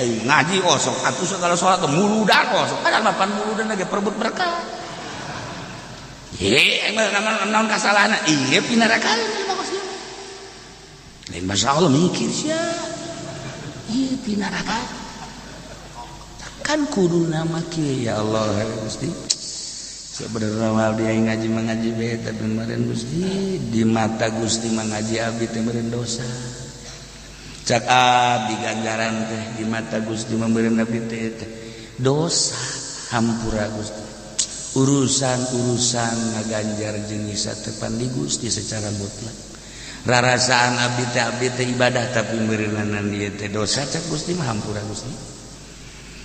aing ngaji osok atuh segala salat muludan osok padahal mapan muludan ge perebut berkah ye naon kasalahanna ieu pinarakaeun lain Masya Allah mikir sia iya pinaraka kan kudu nama kieu ya Allah Gusti sebenarnya mal dia ngaji mengaji bae tapi meureun Gusti di mata Gusti mengaji abdi teh meureun dosa cak abdi ganjaran teh di mata Gusti meureun abdi teh dosa hampura Gusti urusan ngaganjar jeung ngisa teh pandi Gusti secara mutlak rarasaan abdi teh ibadah tapi meureunan dieu teh dosa cak Gusti mah hampura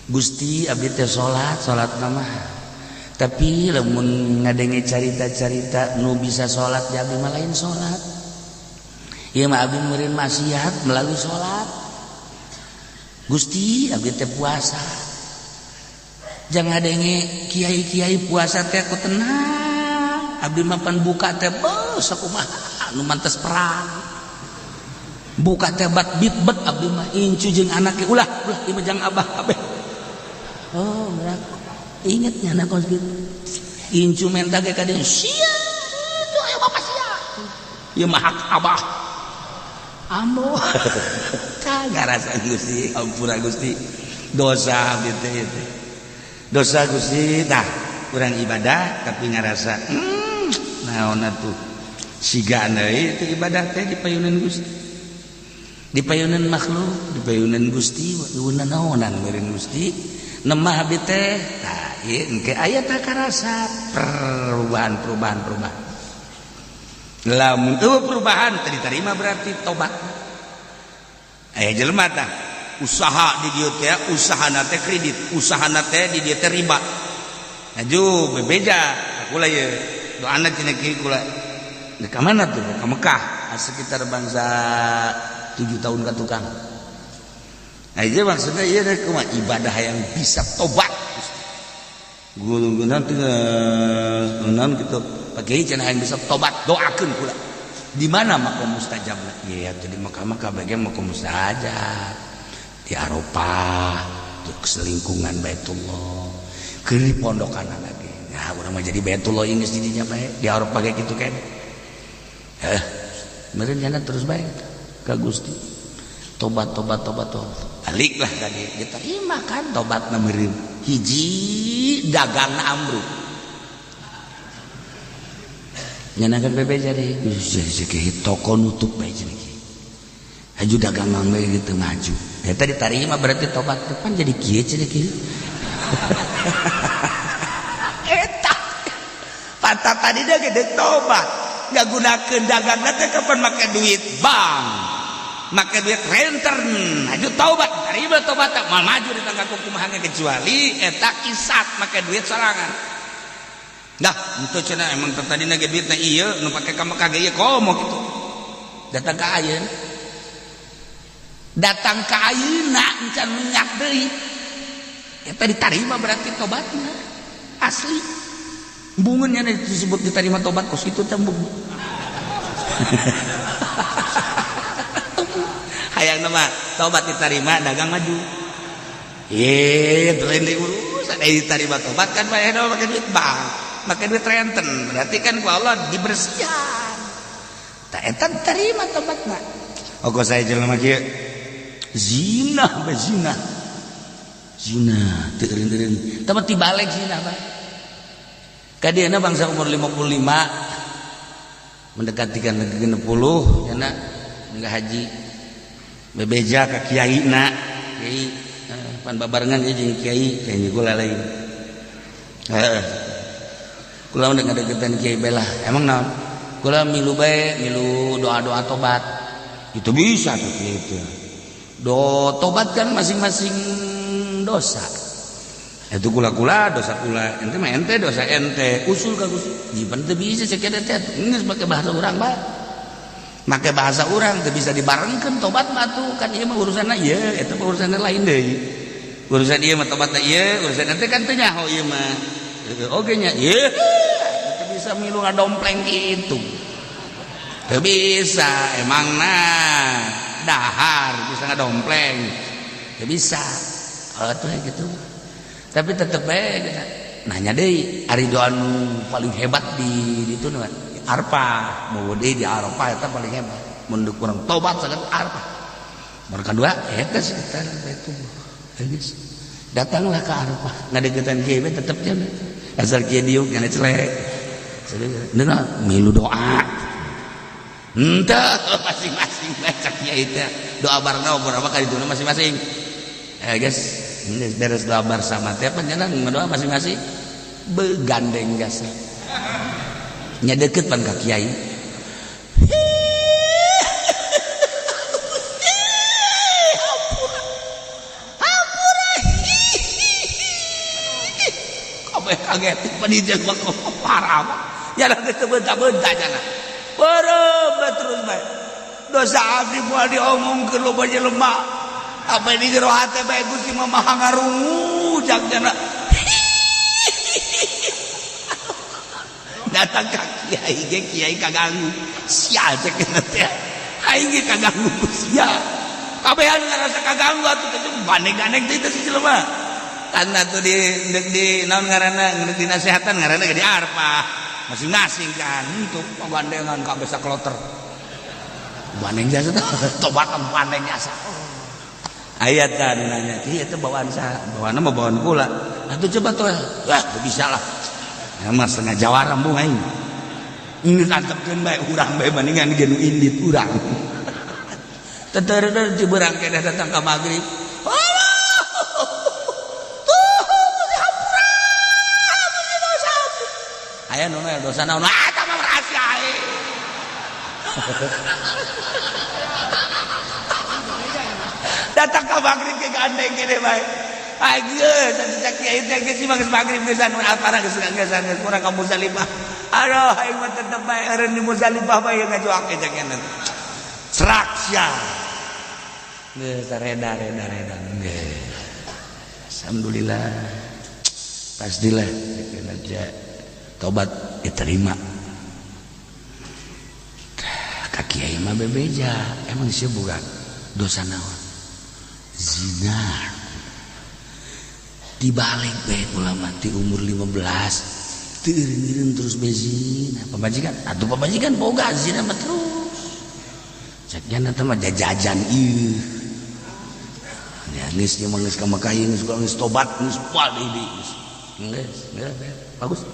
Gusti abdi teh salat mah tapi lamun ngadenge carita-carita nu bisa salat di abdi mah lain salat ieu mah abdi meureun maksiat melalui salat Gusti abdi teh puasa jangan ngadenge kiai-kiai puasa teh ku tenang abdi mah pan buka teh beuh sakumaha nu mantes perang buka teh bat bitbet abdi mah incu jeung anake ulah ieu mah jang abah kabeh oh berat inget nya na kos kitu incu menta ge ka dieu sia itu aya bapak sia ieu mah hak abah ambo ka ngarasa Gusti ampura Gusti dosa abdi teh dosa Gusti tah urang ibadah tapi ngarasa naon atuh siga deui itu ibadah teh dipayuneun Gusti dipayuneun makhluk dipayuneun Gusti ueunna naonan meureun Gusti nemah abdi teh tah ieu engke aya tah karasa perubahan lamun teu perubahan teh diterima berarti tobat aya jelema tah usaha di dieu teh usahana teh kredit usahana teh di dieu teh riba aju bebeja kula ieu doana cenah kieu kula ke mana tuh ke Mekah sekitar bangsa 7 tahun ke tukang aja maksudnya iya deh cuma ibadah yang bisa tobat gulung-gulung nanti gitu pakai cenah yang bisa tobat doakeun kula di mana makom mustajabna iya jadi Mekah bagian makom mustajab di Arafah di selingkungan Baitullah ke pondokan lagi nah urang mah jadi Baitullah inggris didinya bae di Arafah kayak gitu kan meureun nya terus baik ka Gusti tobat baliklah ka dieu diterima kan tobatna meureun hiji dagangna ambruk nyanakeun bebeja deui jadi toko nutup bae cenah kieu aju dagang mah gitu maju eta diterima berarti tobat depan jadi kieu cenah kieu eta patah tadi dia gede tobat nggak gunakan dagang nanti kapan pakai duit bank pakai duit renter maju taubat terima taubat mal maju di tangga kumaha kecuali eta kisat pakai duit sorangan dah itu cenah emang tadi nage duitna ieu nu pake ka Mekah ge ieu komo kitu datang ka ayeuna encan minyak deui eta diterima berarti tobatna asli bungunnya disebut diterima tobat kos itu cembung hayang nama tobat diterima dagang maju lain diurus ada diterima tobat kan pakai duit bank pakai duit renten berarti kan ku Allah dibersihkan tak eta diterima tobatna kok saya jelema kieu zina teu eureun tapi tibalik zina bae kadiana bangsa umur 55 mendekati kan 60 cenah enggak haji bebeja ka kiai pan babarengan jeung kiai kayaknya kula lain kula udah ngadegetan kiai belah emang naon kula milu bae milu doa-doa tobat itu bisa tuh kiai itu tobat kan masing-masing dosa itu kula-kula dosa kula ente mah ente dosa ente usul ka usul jipan teu bisa cek eta teh geus make bahasa urang bae make bahasa urang teu bisa dibarengkeun tobat mah tuh kan ieu mah urusanna ieu eta mah urusanna lain deui urusan ieu mah tobat ieu urusan ente kan teu nyaho ieu mah oge nya ieu teu bisa milu ngadompleng kitu teu bisa emangna dahar bisa ngadompleng teu bisa tuh gitu tapi tetep bae nanya deui ari doa nu paling hebat di ditu nu Arafah mau deui di Arafah eta paling hebat mun kurang tobat sangat Arafah nomor kedua eta sekitar itu geus datanglah ke Arafah ngadegetan kieu we tetep nya asal kieu diuk kana celek deuna milu doa henteu masing-masing baca kieu teh doa bareng berapa kali itu masing-masing guys ini beres doa bersama tiap panjenengan doa masing-masing begandeng jasa nya deket pan ka kiai kabeh kaget panijeun mah parah mah nya da teu beunta-beunta cenah beureuh terus bae dosa abdi moal diomongkeun loba jelema apa ini jero hate bae Gusti mah maha ngarungu jagnana datang ka kiai ge kiai kaganggu sia cek teh aing ge kaganggu sia kabehan ngarasa kaganggu atuh teh bandeng-bandeng teh si jelema karena tuh di naon ngaranna di nasehatan ngaranna ge di Arafah masing-masing kan untuk pagandengan kabeh sakloter bandeng jasa tobat bandeng jasa ayat kan nanya kieu teh bawaan saha bawaana mah bawaan kula atuh coba tuh teu bisa lah mah setengah Jawa rambung aing ini tantepkeun bae urang bae bandingan geus nu indit urang tetereuter ciberang ke datang ka magrib aya nu dosa naon eta mah rahasia aing datang ke maghrib ke gandeng kene bae ageus cak kiai teh geus geus maghrib geus anu apana geus kurang ka Muzdalifah aduh aing mah tetep bae eureun di Muzdalifah bae ngajoak ke jakenan serak sia geus reda alhamdulillah pastilah kinerja tobat diterima ka kiai mah bebeja emang sia bukan dosa naon zina dibalik bae ulama ti umur 15 teureun terus bezina pamajikan atuh pamajikan boga zina mah terus cek nya teh mah jajan ieu ya geus nya mah geus ka Mekah geus tobat geus poal deui geus bagus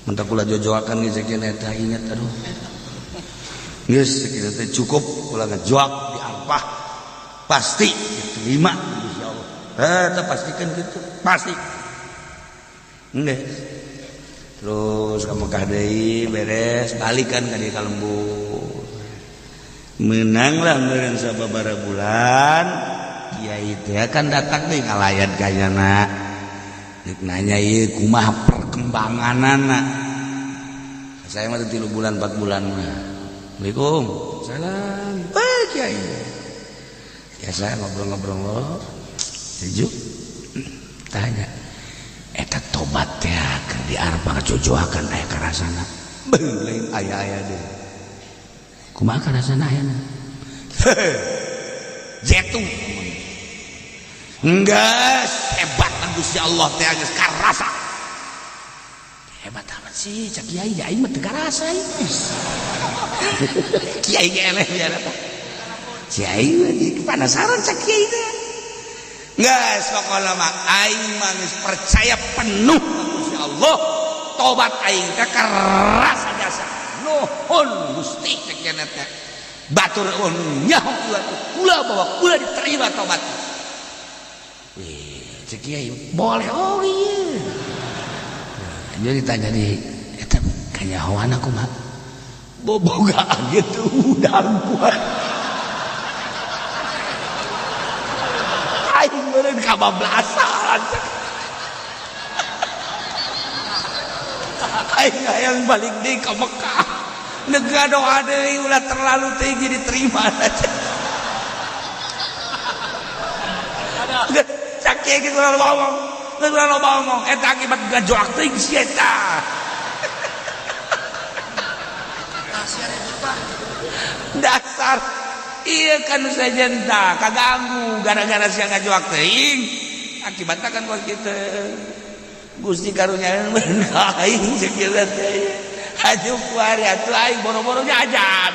mentak kula jojoakan geus cek nya teh ingat aduh geus kita teh cukup kula ngajoak di Arafah pasti diterima insyaallah eta pastikan gitu pasti geus terus ka Mekah deui beres balikan ka dieu ka lembur menanglah meureun sababaraha bulan kiai teh kan datang deui ngalayan kayana nanya ieu kumaha perkembanganana saya mah 3 bulan 4 bulan mah Assalamualaikum salam kiai biasa ngobrol-ngobrol sejuk tanya eta tobat teh keur di Arafah ngacocoakan aya karasana lain aya-aya deui kumaha karasana ayana jatuh enggak hebat Gusti Allah teh geus karasa hebat amat sih cak kiai aing mah teu karasa kiai ge eleh ya si aing penasaran cak kiai teh geus pokona mah aing mah geus percaya penuh ka Gusti Allah tobat aing teh karasa jasa nuhun Gusti cek cenah teh batur nyaho kula bahwa kula diterima tobat cek kiai boleh iya. Jadi ditanya di eta kanyahoan aku mah boboga gitu udang kuat aing meureun kabablasan aing hayang balik deui ka Mekah nega doa deui ulah terlalu tinggi diterima cak kieu gitu ngomong eta akibat gajoak teuing si eta dasar iya kan saja entah kaganggu gara-gara sia ngajoak teuing akibatna kan kos kitu Gusti karunya aing sakieu teh atuh kuari atuh aing boro-boro jajan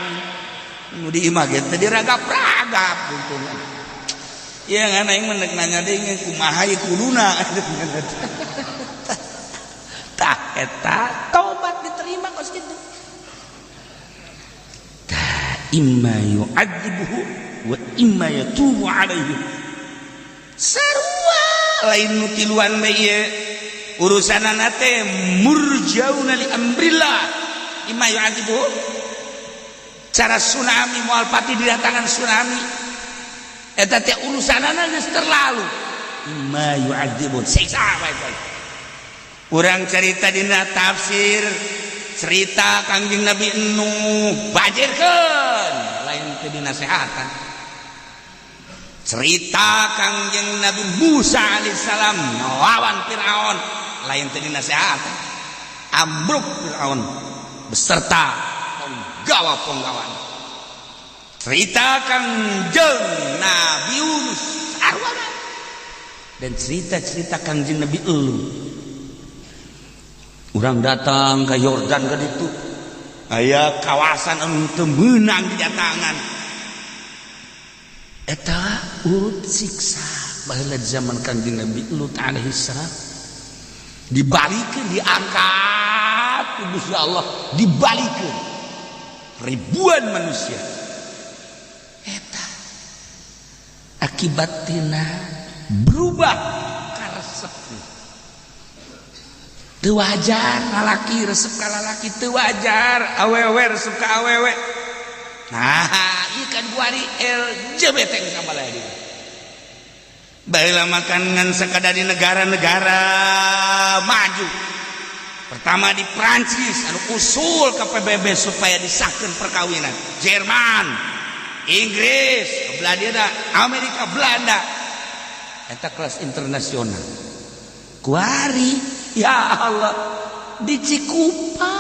nu di imah ge teh diragap-ragap untungna ieu ngan aing mendek nanya deui kumaha ieu kuduna tah eta tobat diterima kos kitu imma yu'adzibuhu wa imma yatubu alaihi sarua lain nu tiluan bae ieu urusanana teh murjauna li amrillah imma yu'adzibuhu cara tsunami moal pati didatangan tsunami eta teh urusanana geus terlalu imma yu'adzibuhu siksa bae urang cerita dina tafsir cerita Kangjeng Nabi Nuh bajirkeun lain teu dinasehatan cerita Kangjeng Nabi Musa alaihissalam ngelawan Firaun lain teu dinasehatan ambruk Firaun beserta penggawa-penggawan cerita Kangjeng Nabi Yunus arwana dan cerita-cerita Kangjeng Nabi Elu urang datang ke Yordan ke ditu aya kawasan anu teu meunang didatangan eta urut siksa baheula zaman Kanjeng Nabi Lut alaihi salam dibalikeun diangkat ku Gusti Allah dibalikeun ribuan manusia eta akibatina berubah karesep teu wajar lalaki resep ka lalaki teu wajar awewe resep ka awewe nah ieu kan kuari LGBT kabaladi baheula makan ngan sakada di negara-negara maju pertama di Prancis anu usul ka PBB supaya disahkeun perkawinan Jerman Inggris Belanda Amerika Belanda eta kelas internasional kuari ya Allah di Cikupa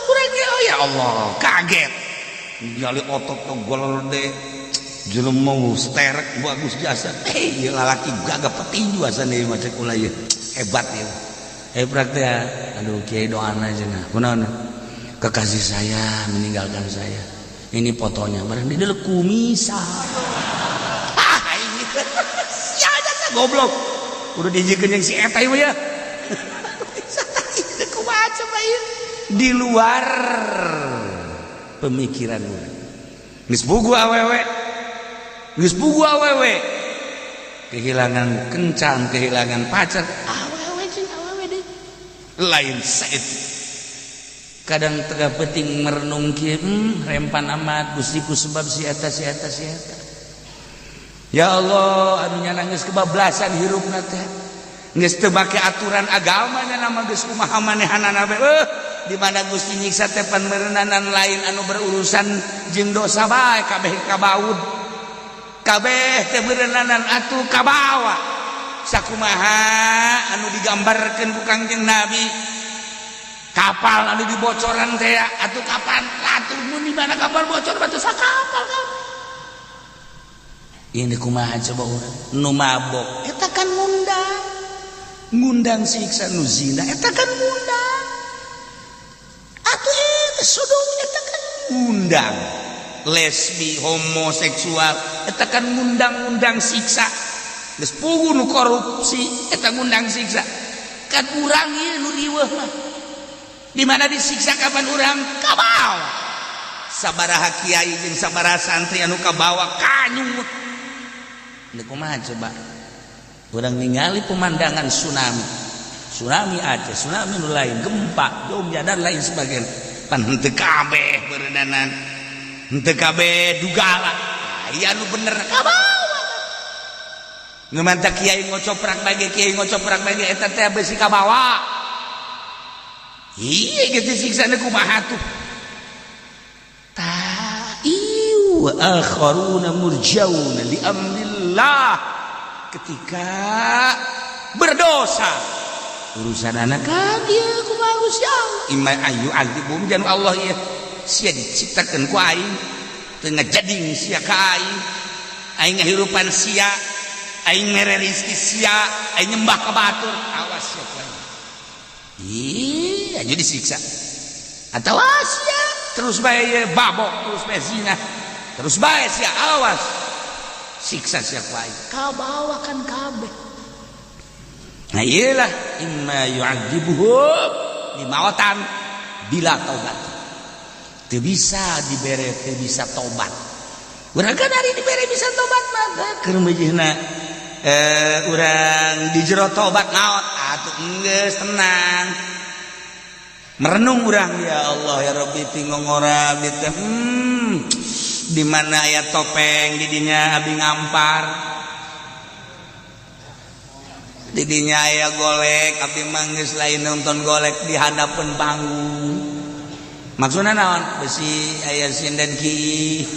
kurangnya oh ya Allah kaget jali otot togol deh jelema sterek bagus jasa ieu lalaki gagap petinju asana ieu macet ulah ieu hebat ieu hebat ya aduh kiai doana cenah kunaon kekasih saya meninggalkan saya ini fotonya bareng di deuleu kumisah ini sia jasa goblok udah dijikeun yang si eta ieu ya kumaha coba ieu di luar pemikiran urang geus bugu awewe kehilangan kencan kehilangan pacar awewe jeung awewe deui lain saeuti kadang teu penting merenung kieu rempan amat Gusti ku sebab si eta ya Allah anu nyana geus kebablasan hirupna teh geus teu make aturan agama nya nama geus kumaha manehanana we di mana Gusti nyiksa teh pan meureunanan lain anu berurusan jeung dosa bae kabeh kabaud kabeh teh meureunanan atuh kabawa sakumaha anu digambarkeun ku Kangjeng Nabi kapal anu dibocoran teh atuh kapan atuh mun di mana kapal bocor batu sakapal kan ini kumaha coba urang nu mabok eta kan ngundang siksa nu zina eta kan ngundang atuh eta sodom eta kan ngundang lesbi homoseksual eta kan ngundang siksa geus puguh nu korupsi eta ngundang siksa kan urang ieu nu riweuh mah di mana disiksa kapan urang kabal sabaraha kiai jeung sabaraha santri anu kabawa kanyut kumaha coba urang ningali pemandangan tsunami Aceh, tsunami nu lain, gempa, Jogja dan lain sebagainya. Pan henteu kabeh beureudanan, henteu kabeh dugala. Aya nu bener kabawa. Nu manta kiai ngocoprak bage eta teh besi kabawa. Ieu geus disiksa kumaha tuh. Ta'iu wa akharuna murjauna li amrillah. Ketika berdosa urusan anak dia kumaha Gusti Allah imma ayu azibum jan Allah ieu sia diciptakeun ku aing teu ngajading sia ka aing ngahirupan sia aing mere rezeki sia aing nyembah ka batur awas sia ku aing aju disiksa atawa sia terus bae babok terus bae zina terus bae sia awas siksa sia ku aing kabawakan kabeh. Nah iyalah imma yu'adzibuhum bimautan bila taubat. Teu bisa dibere teu bisa tobat. Urang kan hari dibere bisa tobat mah keur meujihna urang dijero tobat naon atuh geus tenang. Merenung urang ya Allah ya Rabbi tingongora abdi teh di mana aya topeng di dinya abdi ngampar. Didinya aya golek abdi mah geus lain nonton golek di hadapan panggung. Maksudna naon? Besi aya sinden ki.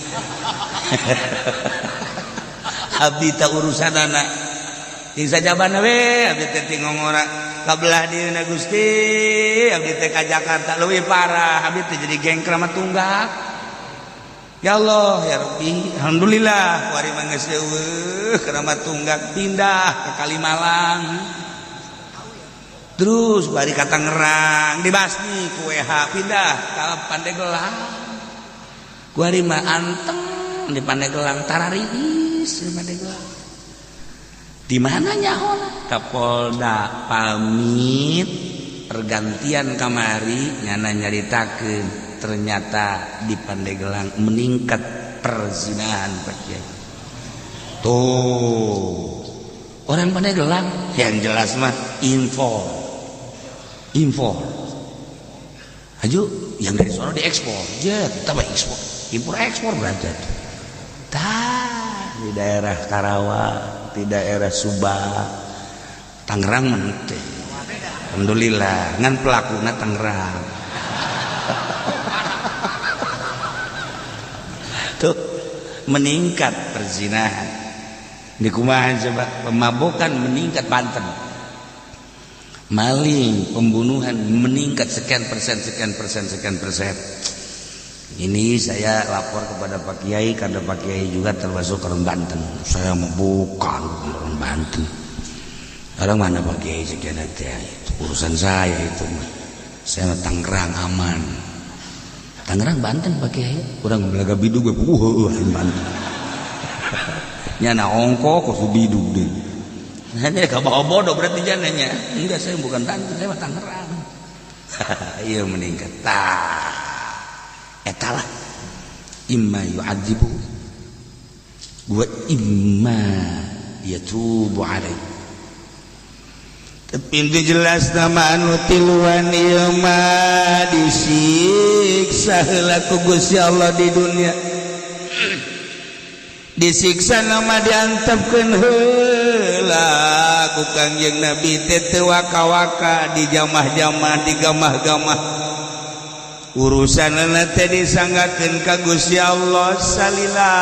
Abdi teh urusanana. Ting sajabana we abdi teh tingongora kabelah dieuna Gusti. Abdi teh ka Jakarta leuwih parah. Abdi teh jadi geng kramat tunggak. Ya Allah ya Rabbi, alhamdulillah kuari mah geus eueuh kramat tunggak pindah ke Kalimalang. Terus bari ka Tangerang dibasmi ku WH pindah ka Pandeglang. Kuari mah anteng di Pandeglang tarariis di Pandeglang. Di mana nyahona? Kapolda pamit pergantian kamari nyana nyaritakeun ternyata di Pandeglang meningkat perzinahan Pak Kiai. Tuh orang Pandeglang yang jelas mah info aju yang dari sana diekspor ya kita ekspor impor berarti di daerah Karawang di daerah Subang Tangerang menteh alhamdulillah ngan pelakuna Tangerang tuh meningkat perzinahan di kumaha coba pemabokan meningkat Banten maling pembunuhan meningkat sekian persen ini saya lapor kepada Pak Kiai karena Pak Kiai juga termasuk orang Banten saya mau bukan orang Banten orang mana Pak Kiai sekian itu urusan saya itu saya Tangerang aman Tangerang Banten Pak Kiai orang belaga bidug Banten nyana ongko kok bidug deh hanya kabawa bodoh berarti jananya enggak saya bukan Banten saya Tangerang iya meningkat etalah imma yu'adzibu wa imma yatubu alaih tapi itu jelas nama anu tiluan ieu mah disiksa heula ku Gusti Allah di dunia disiksa nama diantepkeun heula ku Kangjeng Nabi teh teu waka-waka di jamah-jamah di gamah-gamah urusanna teh disanggakeun ka Gusti Allah salila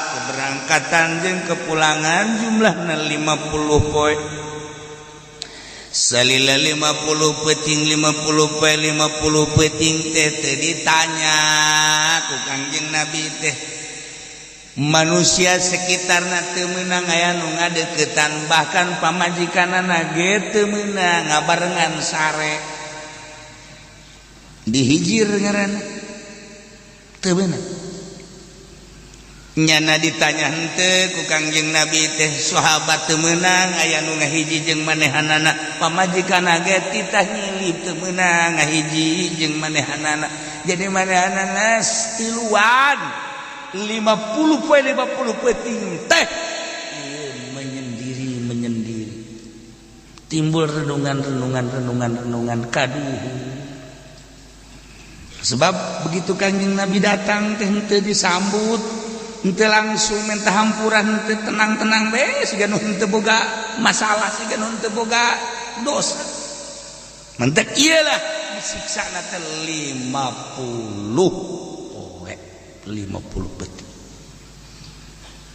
keberangkatan jeung kepulangan jumlahna 50 poe salila 50 peuting 50 poe 50 peuting teh teu ditanya ku Kangjeng Nabi teh manusia sekitarna teu meunang aya nu ngadeuketan bahkan pamajikanana ge teu meunang ngabarengan sare dihijir ngaranna teu beunang nyana ditanya henteu ku Kangjeng Nabi teh sahabat teu meunang aya nu ngahiji jeung manehanana pamajikanna ge titah nyilip teu meunang ngahiji jeung manehanana jadi manehanana tiluan 50 poe teh menyendiri timbul renungan kaduh. Sebab begitu Kanjeng Nabi datang teh henteu disambut, henteu langsung minta hampuran, henteu tenang-tenang we, siga nu henteu boga masalah, siga nu henteu boga dosa. Mentek iyalah disiksa na teh 50 poe 50 beti.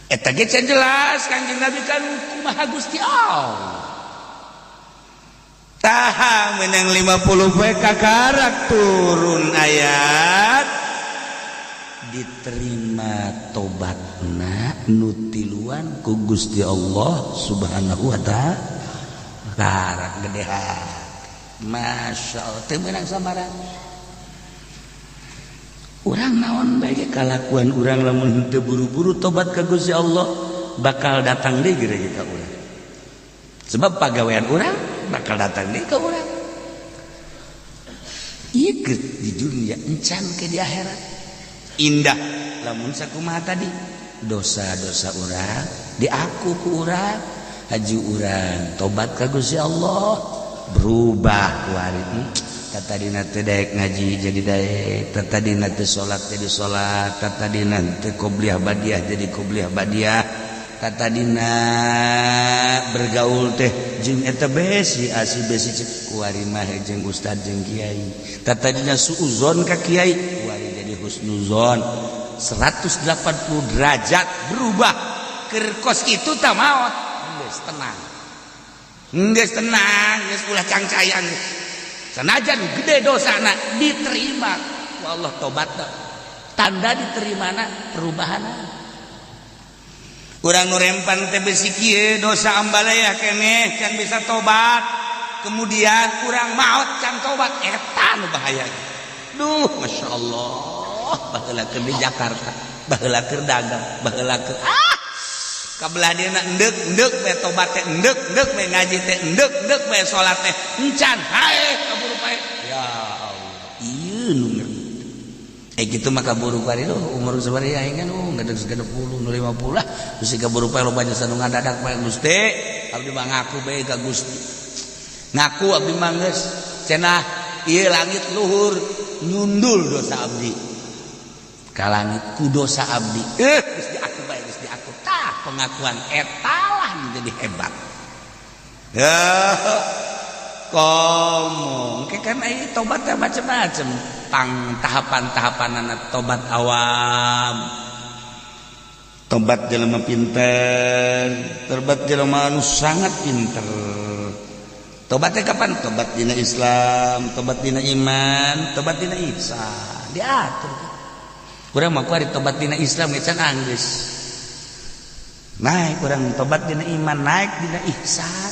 Eta ge can jelas Kanjeng Nabi kan kumaha Gusti Allah. Taha menang 50 poe kakarak turun ayat diterima tobatna nutiluan ku Gusti Allah Subhanahu wa ta'ala. Karak gedehan. Masya Allah teu meunang samaran. Urang naon bae kalakuan urang lamun teu buru-buru tobat ka Gusti Allah bakal datang deui geura ka urang. Sebab pagawean urang bakal datang deui ka urang. Ieu di dunia encan ke di akhirat. Indah lamun sakumaha tadi dosa-dosa urang diaku ku urang, haji urang tobat ka Gusti Allah berubah ku ari tatadina teh daek ngaji jadi daek, tatadina teh salat jadi salat, tatadina teh qobliyah badiah jadi qobliyah badiah, tatadina bergaul teh jeung eta besi besi ku ari mah jeung ustad jeung kiai, tatadina suuzon ka kiai ku ari jadi husnuzon. 180 derajat berubah. Keur kos itu tah maot geus tenang. Geus tenang, geus ulah cangcayan. Sanajan gede dosana diterima ku Allah tobatna. Tanda diterimana perubahanna. Urang nu rempan teh besi kieu dosa ambalaya keneh can bisa tobat. Kemudian urang maot can tobat eta nu bahaya. Duh, masyaallah. Baheula keur di Jakarta, baheula keur dagang, baheula keur kabelah dina endek we tobat teh endek we ngaji teh endek we salat teh encan hae kaburu pae. Ya Allah, ieu nu ngeri. Kitu mah kaburu pae umur sabari aing kan ngadeg 60 nu 50 lah geus kaburu pae loba jasa nu ngadadak pae Gusti. Abdi mah ngaku bae ka Gusti. Ngaku abdi mah geus cenah ieu langit luhur nyundul dosa abdi. Ka langit ku dosa abdi geus diaku bae geus diaku tah pengakuan eta lah menjadi hebat. Ya komo engke kan aya tobat teh macam-macam tahapan-tahapanana tobat awam, tobat jelema pinter, tobat jelema anu sangat pinter. Tobat teh kapan? Tobat dina Islam, tobat dina iman, tobat dina ihsan diatur. Kurang mah ku ari tobat dina Islam ge can anggeus. Naik kurang tobat dina iman, naik dina ihsan.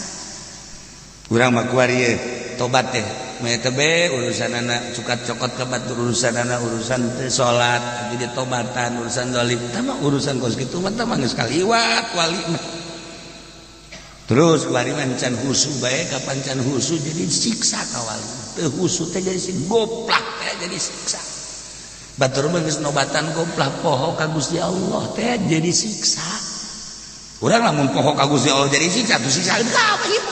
Kurang mah ku ari tobat teh meh teh be urusanana cukat cokot ka batur urusanana urusan teh salat jadi tobatan urusan zalim tah mah urusan kos kitu mah tah geus kaliwat wali mah. Terus ku ari mah can husu bae kapan can husu jadi siksa ka wali. Teu husu teh jadi goplak teh jadi siksa. Batur mah geus nobatan goblak poho ka Gusti Allah teh jadi siksa. Urang lamun poho ka Gusti Allah jadi siksa tuh siksa kabeh ieu.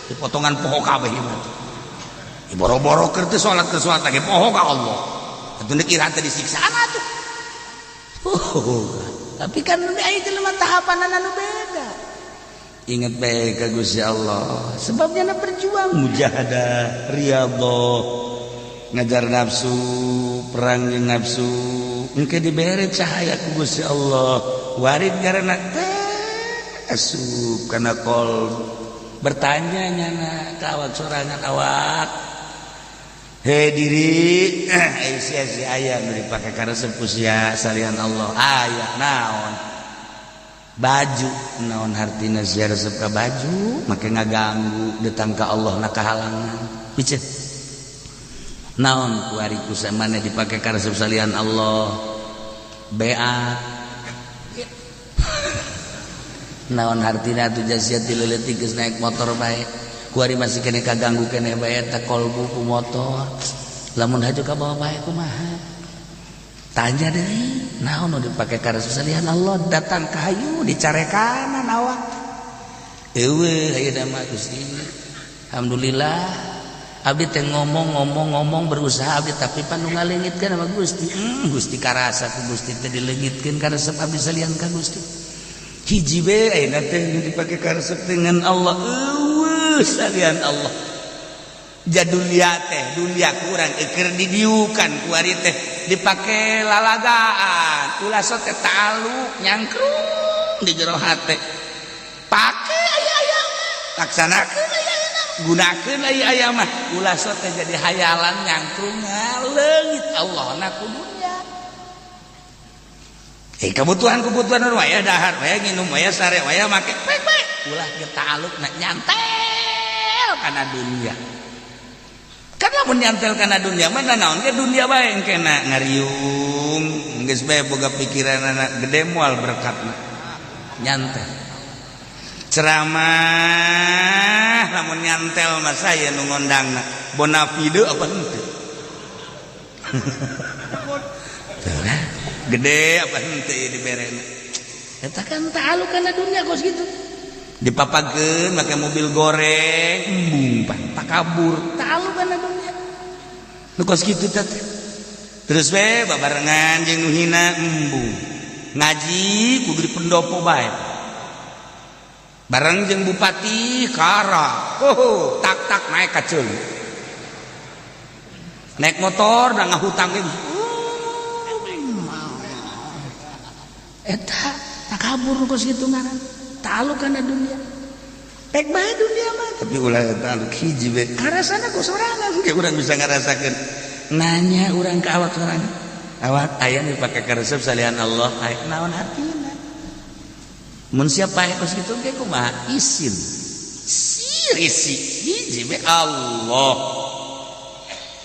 Dipotongan poho kabeh ieu. Boro-boro keur teh salat ge poho ka Allah. Atuh dikira teh disiksa atuh. Tapi kan aya jelema tahapanana nu beda. Ingat bae ka Gusti Allah. Sebabnya berjuang mujahadah, riyadhah. Ngajar nafsu, perang jeung nafsu, engke dibere cahaya ku Gusti Allah. Warid garana teh asup kana kol bertanya nyana ka awak sorangan awak. Hei diri, sia aya nu dipake karesep ku sia salian Allah. Aya naon? Baju naon hartina sia resep ka baju, make ngaganggu datang ka Allah na kahalangan. Piceun naon ku ari ku samana dipake karesep salian Allah beat naon hartina tu jasiat dileuleut geus naik motor bae ku ari masih kene kaganggu kene bae eta kolbu ku motor lamun haju ka bawah bae kumaha tanya deh naon nu dipake ka salian Allah datang ka hayu dicarekan awak eueuh ayeuna mah Gusti alhamdulillah abdi teh ngomong berusaha abdi tapi panu ngaleungitkeun sama Gusti Gusti karasa ku Gusti teh dileungitkeun ka resep abdi salian ka Gusti hiji we ayeuna teh dipake ka resep dengan Allah eueuh salian Allah jadulia teh dunia kurang keur didiukan ku ari teh dipake lalagaan ulah sok teh taluk nyangkrung di jero hate pake aya mah laksanakeun aya gunakeun aya mah ulah sok teh jadi hayalan nyangkrung ngaleungit Allah na ku dunya kebutuhan waya dahar waya nginum waya sare waya make baik ulah ge taluk na nyantel kana dunia kan lamun nyantel kana dunia mana naon ge dunia bae engkena ngariung geus bae boga pikiran anak gede moal berkatna nyantel ceramah lamun nyantel mah saya nu ngondangna bonafide apa henteu gede apa henteu ieu diberena eta kan talu kana dunia kos gitu dipapageun make mobil goreng embung takabur talu kana dunia nu kos kitu teh terus we babarengan jeung nu hina embung ngaji kudu di pendopo bae bareng jeung bupati kara tak naik ka ceul naik motor da ngahutang ge eta takabur kos kitu ngaran talu kana dunia pek bae dunia mah tapi ulah talu hiji we karasana ku sorangan ge urang bisa ngarasakeun nanya urang ka awak sorangan awak aya nu dipake ka resep salian Allah aya naon artina mun sia pae kos kitu ge kumaha isin sirisi hiji we Allah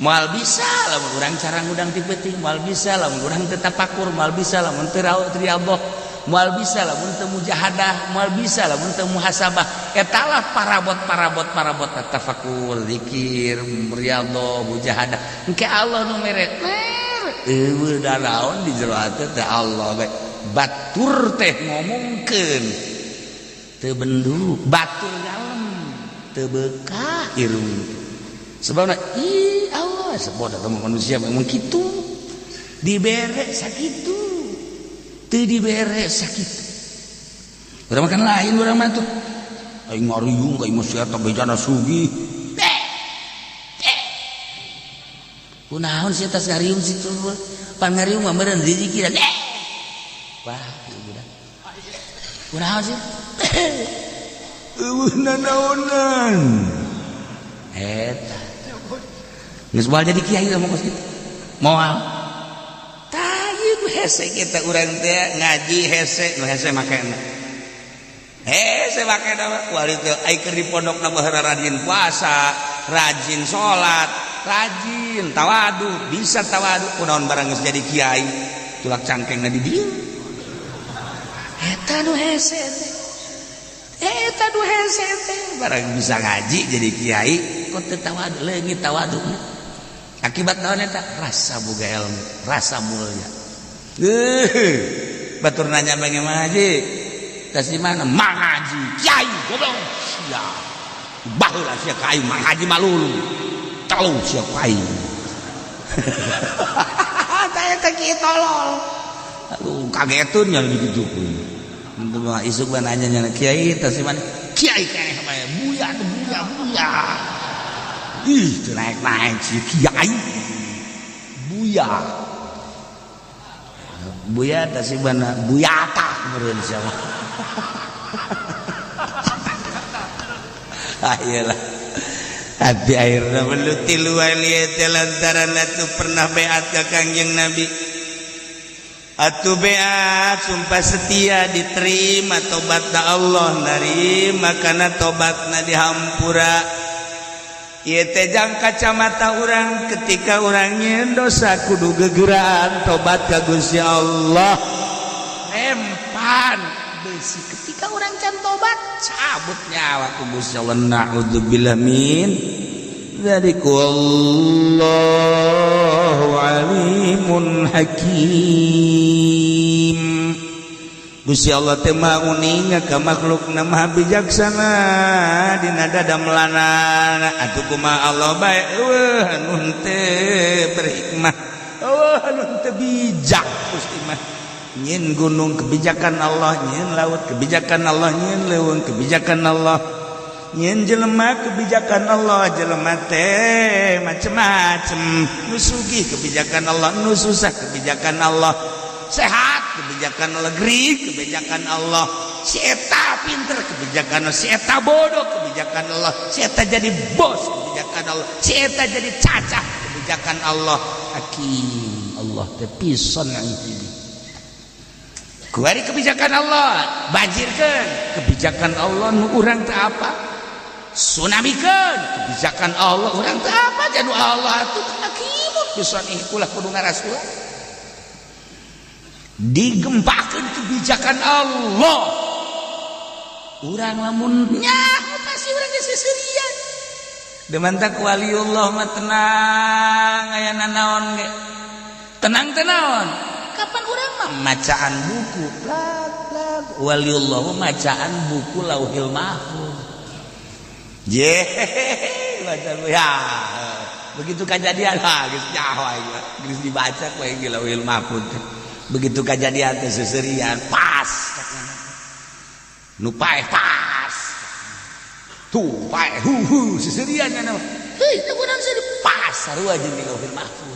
moal bisa lamun urang carang udang ti peuting moal bisa lamun urang teu tapakur moal bisa lamun teu riyadhah moal bisa lah mun teu mujahadah moal bisa lah mun teu muhasabah eta lah parabot tafakur zikir riyadhah mujahadah engke Allah nu mere eueuh da naon di jero hate teh Allah bae batur teh ngomongkeun teu benduk batur ngalem teu bekah irung sebabna Allah sabada manusia memang kitu dibere sakitu teu dibere sakit urang makan lain urang mah tuh aing ngariung ka imah sia teh bejana sugih kunaon sia tas ngariung situ pan ngariung mah meureun rezeki dan wah budak kunaon sih eueuh nanaonan eta geus moal jadi kiai mah kos kitu moal hese kita urang teh ngaji hese nu hese makena hese makena kuari teh ai keur di pondokna baheula rajin puasa rajin salat rajin tawadu bisa tawadu kunaon barang geus jadi kiai tulak cangkengna di dieu eta nu hese teh barang bisa ngaji jadi kiai kok teu tawadu leungit tawadu akibat naon eta rasa boga ilmu rasa mulia batur nanya bagaimana haji tas di mana mang haji kiai goblok sia baheula sia kai mang haji malulu telu sia kai tah teh kieu tolol aduh kagetun nya digitukeun mun mah isuk mah nanya nya kiai tas di mana kiai keneh bae buya ih teu naik si kiai buya buya tasibana buyata meureun sia mah ayelah hati airna meluti luwaliat lantaran atuh pernah beat ka Kangjeng Nabi atuh beat sumpah setia diterima tobatna Allah narima kana tobatna dihampura ieu teh jang kacamata urang ketika urang nyieun dosa kudu gegeraan tobat ka Gusti Allah empan besi ketika urang can tobat cabut nyawa ku Gusti Allah naudzubillah min dzalik wallahu alim alimun hakim. Gusti Allah teh uning ka makhlukna maha bijaksana dina dadamelanana. Atuh kumaha Allah bae nun teu berhikmah, nun teu bijak Gusti mah. Nyin gunung kebijakan Allah, nyin laut kebijakan Allah, nyin leuweung kebijakan Allah, nyin jelema kebijakan Allah. Jelema teh macem-macem, nu sugih kebijakan Allah, nu susah kebijakan Allah, sehat kebijakan Allah, gerig kebijakan Allah, si eta pinter kebijakan Allah, si eta bodoh kebijakan Allah, si eta jadi bos kebijakan Allah, si eta jadi cacah kebijakan Allah. Hakim Allah teh pisan ini. Kuari kebijakan Allah, banjirkeun kebijakan Allah nu urang teh apa? Tsunamikeun kebijakan Allah urang teh apa? Janu Allah atuh hakimun pisan kulah kudu ngarasul. Digempakeun kebijakan Allah. Urang lamun nyaho pasti urang geus seserian. Demantak waliullah mah tenang aya nanaon ge. Tenang teh naon? Kapan urang mah macaan buku plak waliullah macaan buku Lauhil Mahfuz. Baca ya. Begitu kejadian geus nyaho geus dibaca we di Lauhil Mahfuz. Begitu kejadian teh seserian pas nu paeh pas tuh paeh seserian nya heuh teu urang seueur pas sarua jeung di Lauhil Mahfuz.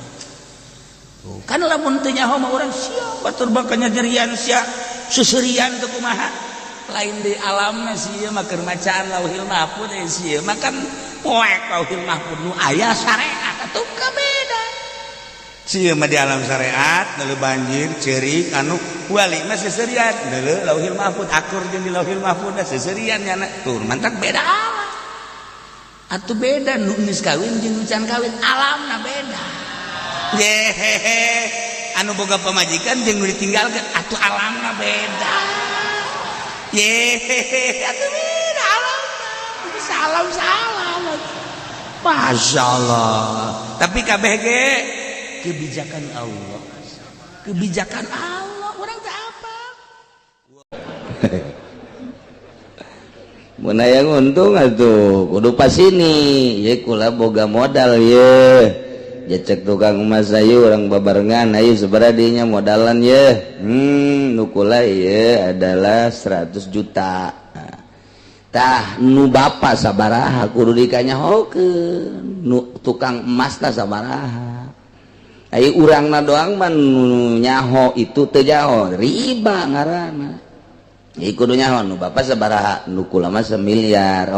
Kan lamun teu nyaho mah urang sia batur bakanya jerian sia seserian teu kumaha lain di alamna sia mah keur macaan Lauhil Mahfuz sia mah kan poek Lauhil Mahfuz nu aya syariat atuh kabeda sia mah di alam syariat neuleuh banjir ceurik anu wali mah seserian neuleuh Lauhil Mahfuz akur jeung di Lauhil Mahfuz seserian nya tuh mantak beda alam atuh beda nu geus kawin jeung nu can kawin alamna beda. Anu boga pamajikan jeung nu ditinggalkeun atuh alamna beda. Atuh beda alamna. Salam. Masya Allah. Tapi kabeh ge kebijakan Allah. Kebijakan Allah urang teh apa? Mun aya untung atuh kudu pas ini. Ye kula boga modal ye. Jecek tukang emas ayu orang babarengan ayu sabaraha dinya modalan ye nukula ye adalah 100 juta tah nu bapa sabaraha kudu dikanyahokeun nu tukang emas tah sabaraha ayu urangna doang mah nu nyaho itu teu jaho riba ngaranna ieu kudu nyaho nu bapa sabaraha nu kula mah 1 miliar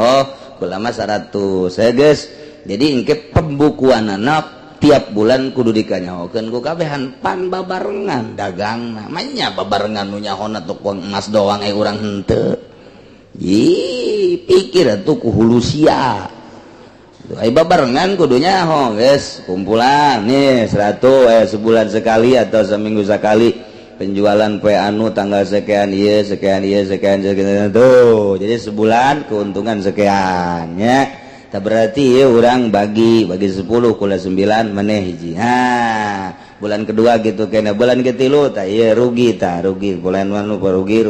kula mah 100 ya geus jadi engke pembukuanana tiap bulan kudu dikanyahokeun ku kabehan pan babarengan dagang namanya babarengan nu nyahona tukang emas doang urang henteu pikir atuh ku hulu sia ai babarengan kudu nyaho geus kumpulan nih 100 sebulan sekali atau seminggu sekali penjualan poe anu tanggal sekian ieu sekian tuh jadi sebulan keuntungan sekian nya. Tak berarti ya orang bagi 10 kula 9 maneh hiji. Bulan kedua gitu kena bulan ketilu tah ieu rugi bulan manu rugi.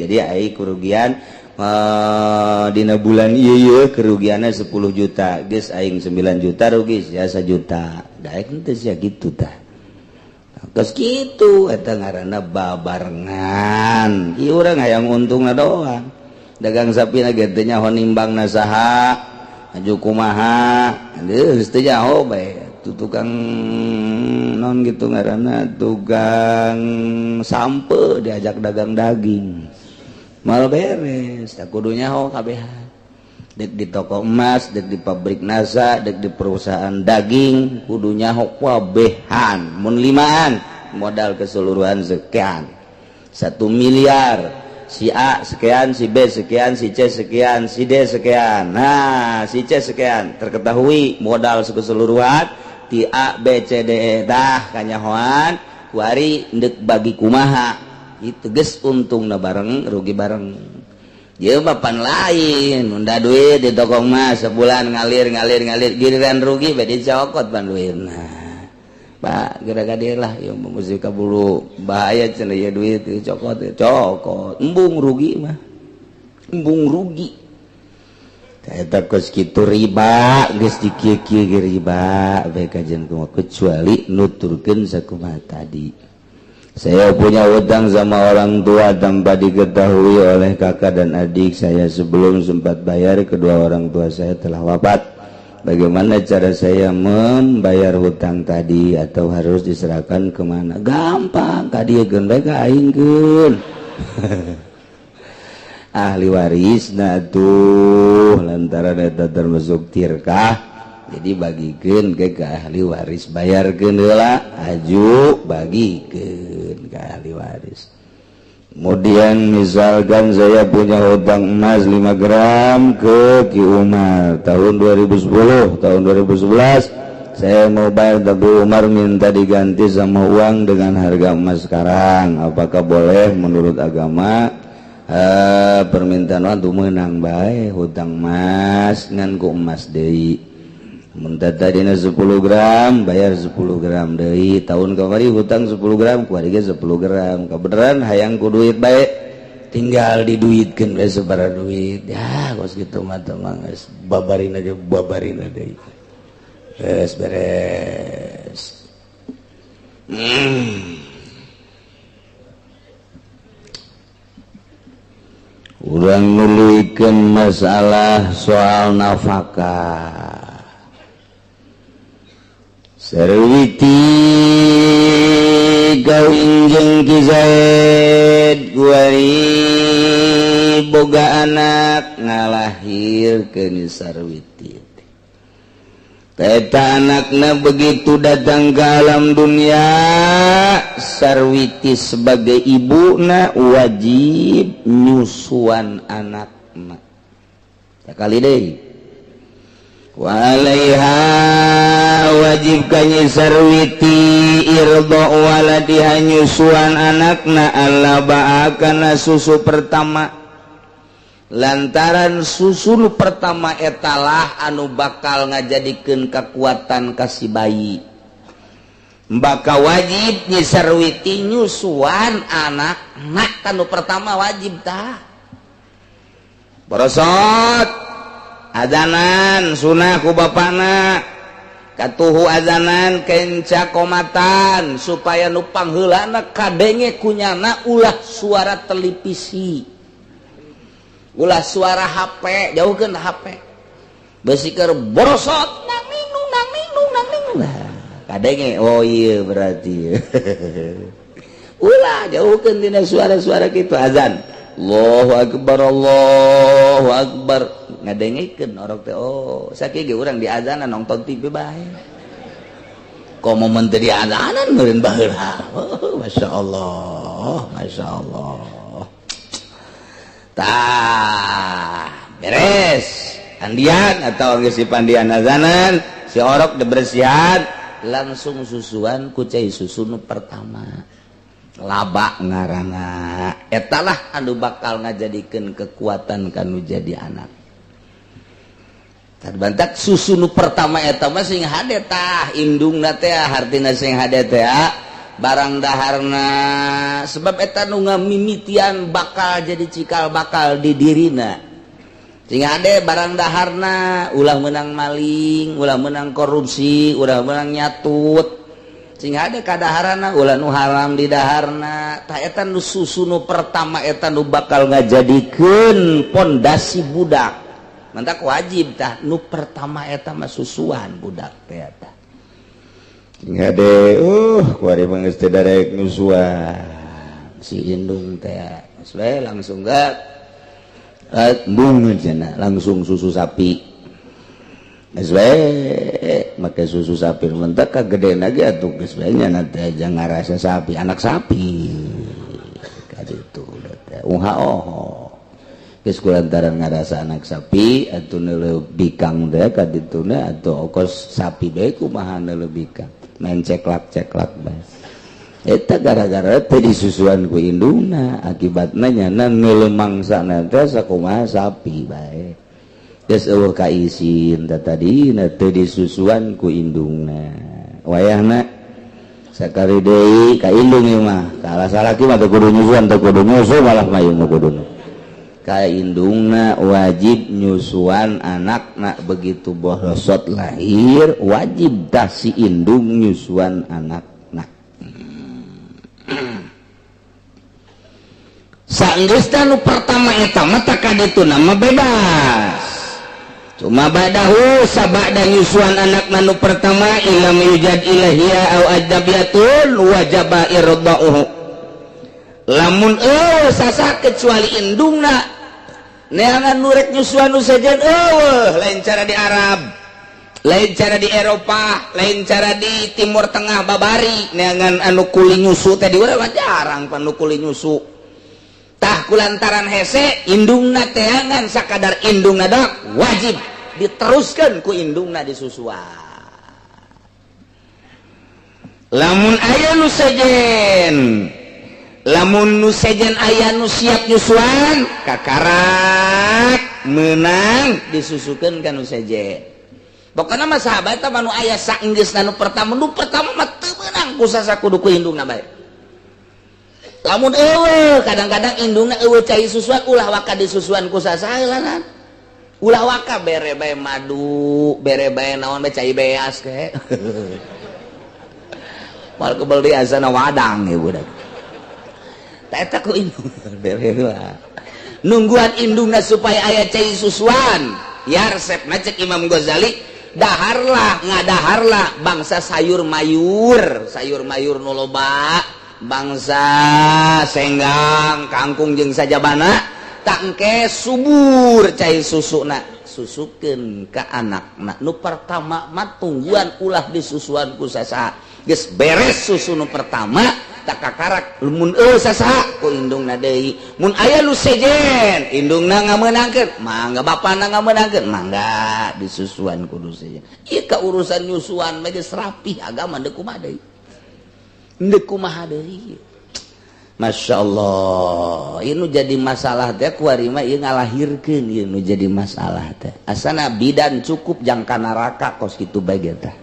Jadi ai kerugian dina bulan ieu kerugianna 10 juta. Geus aing 9 juta rugi sia 1 juta. Daek henteu sia kitu tah. Geus kitu eta ngaranna babarengan. Ieu urang hayang untungna doang. Dagang sapina ge teu nyaho nimbangna saha. Aju kumaha geus teu jaho bae tukang non gitu ngaranna tukang sampe diajak dagang daging mal beres tak kudu nyaho kabehan dek di toko emas dek di pabrik nasa dek di perusahaan daging kudu nyaho kabehan mun 5an modal keseluruhan sekian 1 miliar si A sekian, si B sekian, si C sekian, si D sekian. Nah, si C sekian terketahui modal keseluruhan ti A, B, C, D, E dah kanyahoan kuari ndek bagi kumaha itu geus untungna bareng rugi bareng ieu mah pan lain unda duit di toko emas sebulan ngalir giliran rugi bade dicokot pan duitna Pak gerak dia lah yang musik kabulu bahaya cenah ya duit cokot embung rugi mah embung rugi eta kos kitu riba geus dikieu-kieu ge riba bae kajian kumaha kecuali nuturkeun sakumaha tadi. Saya punya hutang sama orang tua tanpa diketahui oleh kakak dan adik saya. Sebelum sempat bayar, kedua orang tua saya telah wafat. Bagaimana cara saya membayar hutang tadi atau harus diserahkan kemana? Gampang, kadiekeun bae ka aingkeun. Ahli waris nah tuh lantaran eta termasuk tirkah. Jadi bagikeun ke ahli waris, bayarkeun heula, aju bagikeun ke ahli waris. Kemudian misalkan saya punya hutang emas 5 gram ke Ki Umar tahun 2010, tahun 2011 saya mau bayar tapi Umar minta diganti sama uang dengan harga emas sekarang. Apakah boleh menurut agama? Permintaan untuk menang bae hutang emas ngan ku emas deui. Mun tadina 10 gram bayar 10 gram deui. Tahun kamari hutang 10 gram ku ari ge 10 gram. Kabeneran hayang ku duit bae tinggal diduitkeun bae sabaraha duit. Ya kos kitu mah teh mah geus babarina deui. Geus beres. Urang nuluykeun masalah soal nafkah. Sarwiti kawin jeung Ki Zaid kuari boga anak ngalahirkeun Sarwiti. Eta anakna begitu datang ke alam dunia, Sarwiti sebagai ibuna wajib nyusuan anakna. Sakali deui. Wa alaiha wajib kanyi Sarwiti irdo waladiha nyusuan anakna Allah ba'akana susu pertama lantaran susu pertama etalah anu bakal ngajadikeun kekuatan kasih bayi. Maka wajib nyi Sarwiti nyusuan anakna anu pertama wajib tah. Borosot azanan sunah ku bapana katuhu azanan kenca komatan supaya nu pangheulana kadenge kunyana ulah suara televisi ulah suara HP jauhkeun HP beusi keur borosot nang ninung nah kadenge oh iya berarti ulah jauhkeun tina suara-suara kitu azan Allahu Akbar ngadengikeun orok teh oh sakieu ge urang di azanan nonton TV bae komo mun teu di azanan meureun baheula oh masyaallah tah beres andian atau geus dipandian azanan si orok dibersihan langsung susuan ku cai susu nu pertama laba ngaranna etalah anu bakal ngajadikeun kekuatan kanu jadi anak. Terbantak susu nu pertama eta mah sing hade tah indungna teh hartina sing hade teh barang daharna sebab eta nu ngamimitian bakal jadi cikal bakal di dirina sing hade barang daharna ulah meunang maling ulah meunang korupsi ulah meunang nyatut sing hade kadaharana ulah nu haram di daharna tah eta nu susu nu pertama eta nu bakal ngajadikeun pondasi budak. Mantak wajib tah nu pertama eta mah susuan budak teh eta. Sing hade kuari mah geus teh darek nusuan si indung teh sesuai langsung gak embung cenah langsung susu sapi. Sesuai make susu sapi mentak kagedena ge atuh geus bae nya teh aja ngarasa sapi anak sapi. Kaditu teh geus kulantaran ngarasa anak sapi atuh neuleuh bikang teh kadituna atuh ongkos sapi bae kumaha neuleuh bikang main ceklak bae eta gara-gara teh disusuan ku indungna akibatna nyana neuleuh mangsana teh sakumaha sapi bae geus eueuh kaisin teh tadina teh disusuan ku indungna wayahna sakali deui ka indung ieu mah kalah salaki mah teu kudu nyusuan teu kudu nyusu malah mayung kudu ka indungna wajib nyusuan anakna begitu borosot lahir wajib dah si indung nyusuan anakna saenggeusna nu pertama eta mah teh kaditu nama bebas cuma badahu sabada nyusuan anak nanu pertama ilam yujad ilahiyah au adabiyatun wajaba irda'uhu lamun sasa kecuali indungna neangan nurek nyusuan nu sajen lain cara di Arab lain cara di Eropa lain cara di Timur Tengah babari neangan anu kuli nyusu teh di urang jarang pan nu kuli nyusu tah kulantaran hese indungna teangan sakadar indungna dok wajib diteruskan ku indungna disusuan lamun aya nu sejen aya nu siap nyusuan kakarak menang disusukeun ka nu sejen pokona mah sahabat mah nu aya saenggeusna nu pertama mah teu meunang ku sasa kudu ku indungna bae lamun kadang-kadang indungna cai susuan ulah waka disusuan ku sasaeulan ulah waka bere bae madu bere bae naon bae cai beas ke mal kebel di asana wadang ya budak tak eta ku indung bere lah nungguan indungna supaya aya cai susuan ya resepna cek Imam Ghazali ngadaharlah bangsa sayur mayur nu loba bangsa senggang kangkung jeung sajabana tangke subur cai susuna susukeun ka anakna nu pertama mah tungguan ulah disusuan ku sasa geus beres susu nu pertama tak kakarak mun sasa ku indungna deui mun aya nu sejen indungna ngameunangkeun mangga bapana ngameunangkeun mangga disusuan kudu sejen ieu ka urusan nyusuan mah geus rapih agama deuk kumaha deui ndek kumaha deui Masya Allah ini jadi masalah teh kuari mah ieu ngalahirkeun ieu nu jadi masalah teh asana bidan cukup jangka neraka kos kitu bae teh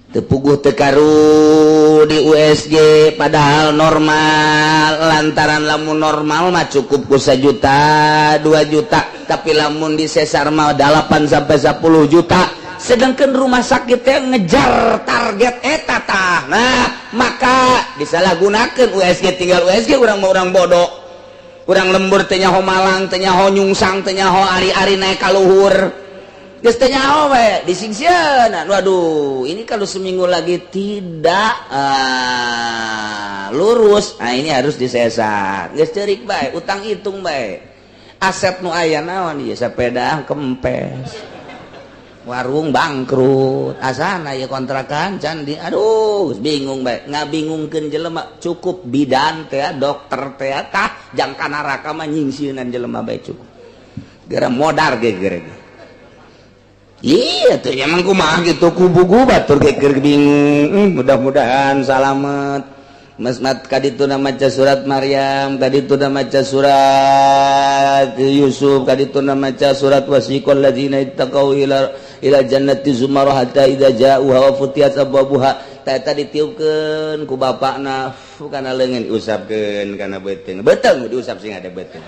teu puguh teu karu di USG padahal normal lantaran lamun normal mah cukup ku 1 juta 2 juta tapi lamun di sesar mah 8 sampai 10 juta sedangkan rumah sakit yang ngejar target eta tah nah maka disalahgunakeun USG tinggal USG urang mah urang bodoh urang lembur teh nyaho malang teh nyaho nyungsang teh nyaho ari-ari naik ka luhur geus teh nyaho we disingseun waduh ini kalau seminggu lagi tidak lurus nah ini harus disesar geus ceurik bae utang hitung bae aset nu aya naon ieu sepeda kempes warung bangkrut asana ya kontrakan can di aduh bingung bae ngabingungkeun jelema cukup bidan teh dokter teh tah jangka neraka mah nyingsieunan jelema bae cukup gara modar ge gara iya tuh emang kumaha gitu kubu-kubu batur ge keur bingung mudah-mudahan salamet Masmat kadituna maca surat Maryam, kadituna maca surat Yusuf, kadituna maca surat wasiqal ladzina ittaqau ila jannati zumara hatta idza ja'uha wa futiyat abwabuha. Eta ditiupkeun ku bapakna kana leungeun diusapkeun kana beuteung. Beuteung diusap sing ada beuteung.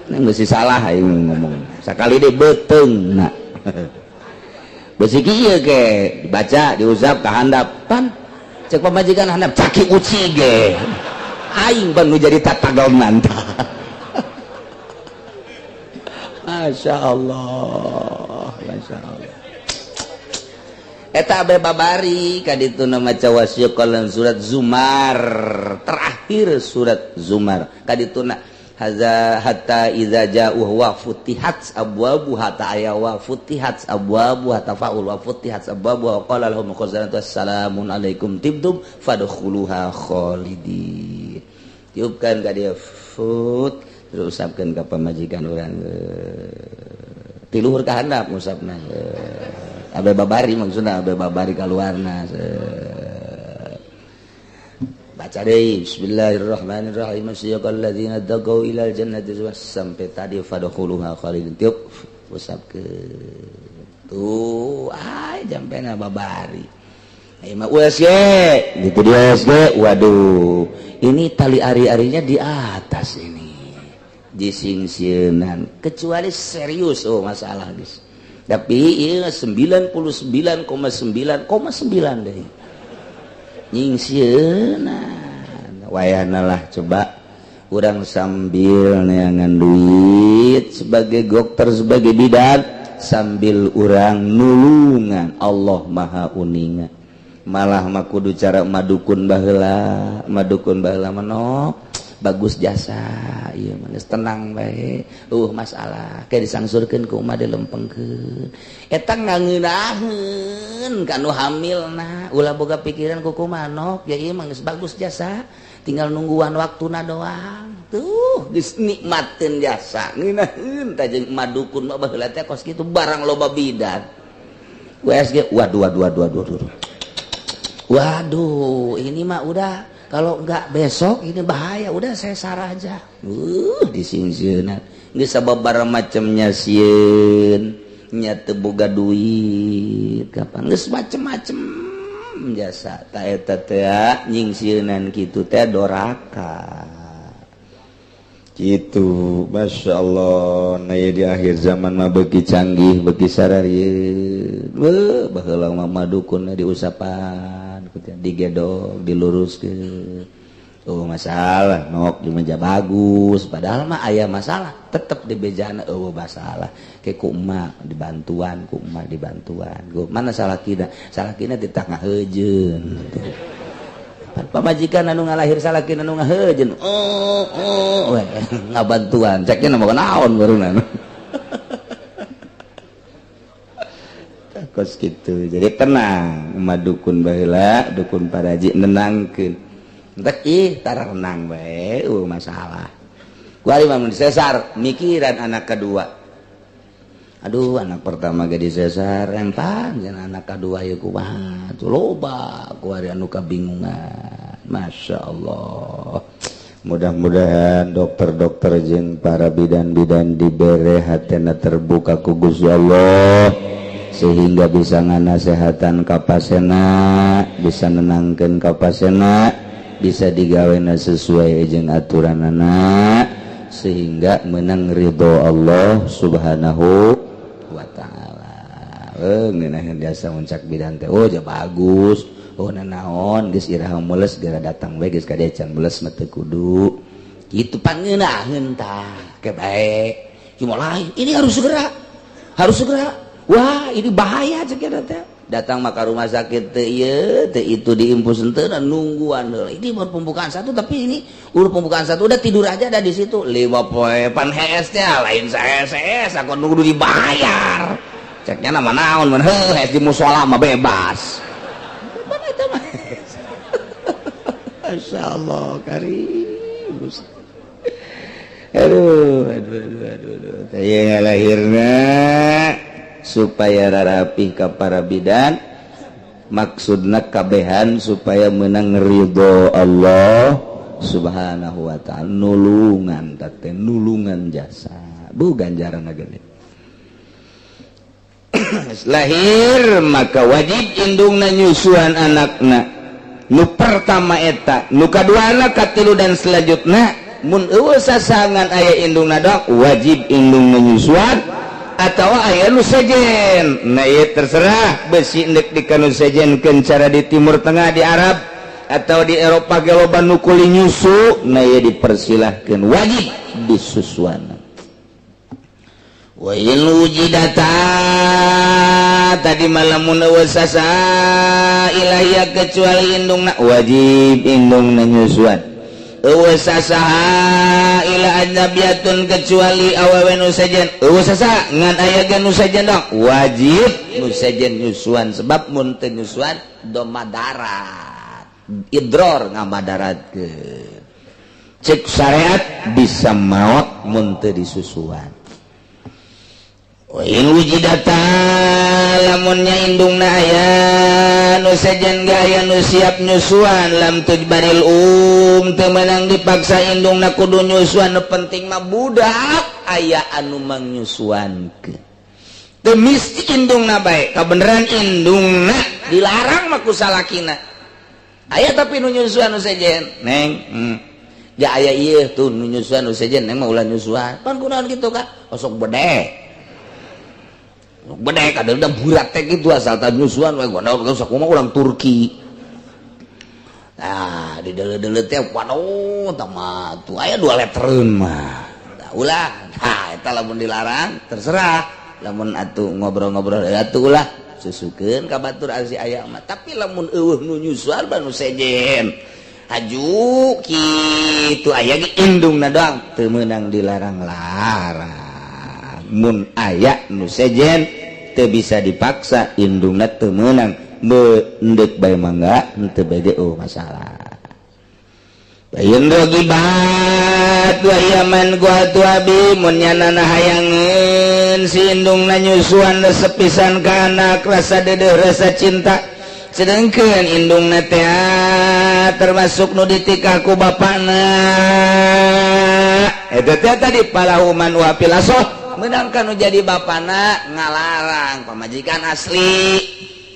Nang geus salah aing ngomong. Sakali deui beuteung na. Besi kieu ge dibaca diusap ka handapan cek pamajikan handap caki uci ge aing ban nu jadi tatagonan masyaallah masyaallah eta abe babari kadituna maca wasiqal surat Zumar terakhir surat Zumar kadituna haza hatta idza ja'u wa futihat abwabu hatta aya wa futihat abwabu hatta fa'ul wa futihat abwabu wa qala lahum khazanatu assalamun alaikum tibtum fadkhuluha khalidin tiupkan ka dia fut terus usapkeun ka pamajikan urang tiluhur ka handap ngusapna abe babari maksudna abe babari kaluarna baca deui bismillahirrahmanirrahim asyaqal ladzina taqau ilal jannati sampai tadi fadkhuluha khalidin tiup usapkeun tuh jampena babari. Mah USG gitu di USG, waduh ini tali ari-arinya di atas ini disingsieunan kecuali serius masalah guys. Tapi iya 99,9,9 deh nyingsieunan wayahna lah coba urang sambil neangan duit sebagai dokter sebagai bidan sambil urang nulungan Allah maha uningan malah mah kudu cara madukun baheula manok bagus jasa ieu mah geus tenang bae masalah kayak disangsurkeun ku umat dilempengkeun eta ngangeunaheun kanu hamilna ulah boga pikiran ku manok ya ieu mah geus bagus jasa tinggal nungguan waktuna doang tuh geus nikmatkeun jasa ngeunaheun tah jeung madukun mah baheula teh kos kitu barang loba bidan USG waduh ini mah udah kalau enggak besok ini bahaya udah saya sarah aja disingsieunan geus sababaraha macemnya sieun nya teu boga duit kapan geus macem-macem jasa ta eta teh nyingsieunan kitu teh doraka gitu. Masya Allah naya di akhir zaman mah beki canggih beki sararieun baheula mah madukun diusapan digedog diluruskeun masalah nok di meja bagus padahal mah aya masalah tetep di bejana masalah kayak ku emak dibantuan mana salah kina di tengah heujeun pamajikan anu ngalahir salakina anu ngaheujeun ngabantuan ceknya nama naon barunan kos gitu jadi tenang madukun baheula dukun paraji nenangkeun entek tara renang bae masalah kuari mah mun sesar mikiran anak kedua aduh anak pertama ge disesar rempang jeung anak kedua ieu kumaha tuh loba kuari anu kabingungan. Masya Allah mudah-mudahan dokter-dokter jeung para bidan-bidan dibere hatena terbuka ku Gusti Allah sehingga bisa nganasehatan ka pasena bisa nenangkeun ka pasena bisa digawena sesuai jeung aturanana sehingga menang ridho Allah Subhanahu wa ta'ala. Ngeunaheun biasa muncak bidan teh ja bagus nanaon geus iraha mules gara datang we geus kadecan mules mah teu kudu kitu pangeunaheun tah ke bae cuma lain ini harus segera wah ini bahaya cek eta teh datang mah ka rumah sakit teh ieu teh itu diimpus henteu nungguan heula ini baru pembukaan satu tapi ini urut pembukaan satu udah tidur aja ada di situ 5 poe pan HS teh lain HS aku nunggu dibayar ceknya nama naon mun HS di mushola mah bebas mana eta mah masyaallah karim aduh teh ngalahirna supaya rarapih ka para bidan maksudna kabehan supaya menang ridho Allah Subhanahu wa ta'ala nulungan teh nulungan jasa bu ganjaran gede lahir maka wajib indungna nyusuan anakna nu pertama eta nu kaduana katilu dan selanjutna mun eueuh sasangan aya indungna doang wajib indungna nyusuan atau aya nu sejen nah ieu terserah besi endek di kanu sejenkeun cara di timur tengah di Arab atau di Eropa ge loba nu kuli nyusu nah ieu dipersilahkeun wajib disusuan wa in wujidata tadi malamun wasasa ilahia kecuali indungna wajib indungna nyusuan wasasaha ila annabiatun kecuali awewe nu sejen wasasa ngan aya ge nu sejen dong wajib nu sejen nyusuan sebab mun teu nyusuan domadarat idror ngamadaratkeun cek syariat bisa maot mun teu disusuan. In wujidata lamunnya indungna aya nu sejen gaya nu siap nyusuan lam tujbaril teu meunang dipaksa indungna kudu nyusuan nu penting mah budak aya anu mangnyusuankeun indung baik kebenaran indung dilarang maku salakina aya tapi nunyusuan sejen neng ya aya iya tuh nunyusuan sejen neng mau ulah nyusuan pan kunaon gitu kak osok bedek ada udah burak teh gitu asal tak nyusuan wae gua usah kumaha ulang Turki nah di dele-dele teh waduh tama tuh aya 2 leteren mah ulah nah eta lamun dilarang terserah lamun atuh ngobrol-ngobrol atuh ulah susukeun ka batur asi aya mah tapi lamun eueuh nu nyusuan banu sejen aju kitu aya ge indungna doang teu meunang dilarang-larang mun aya nu sejen teu bisa dipaksa indungna teu meunang endek bae mangga henteu bade masalah Bayun rogi bat wayaman gua tuabi munyanana hayangeun si indung nyusuan sepisan ka anak rasa dedeh rasa cinta sedengkeun indungna teh termasuk nu ditikah ku bapana eta teh tadi palahuman wa pilasoh meunang nu jadi bapana ngalarang pamajikan asli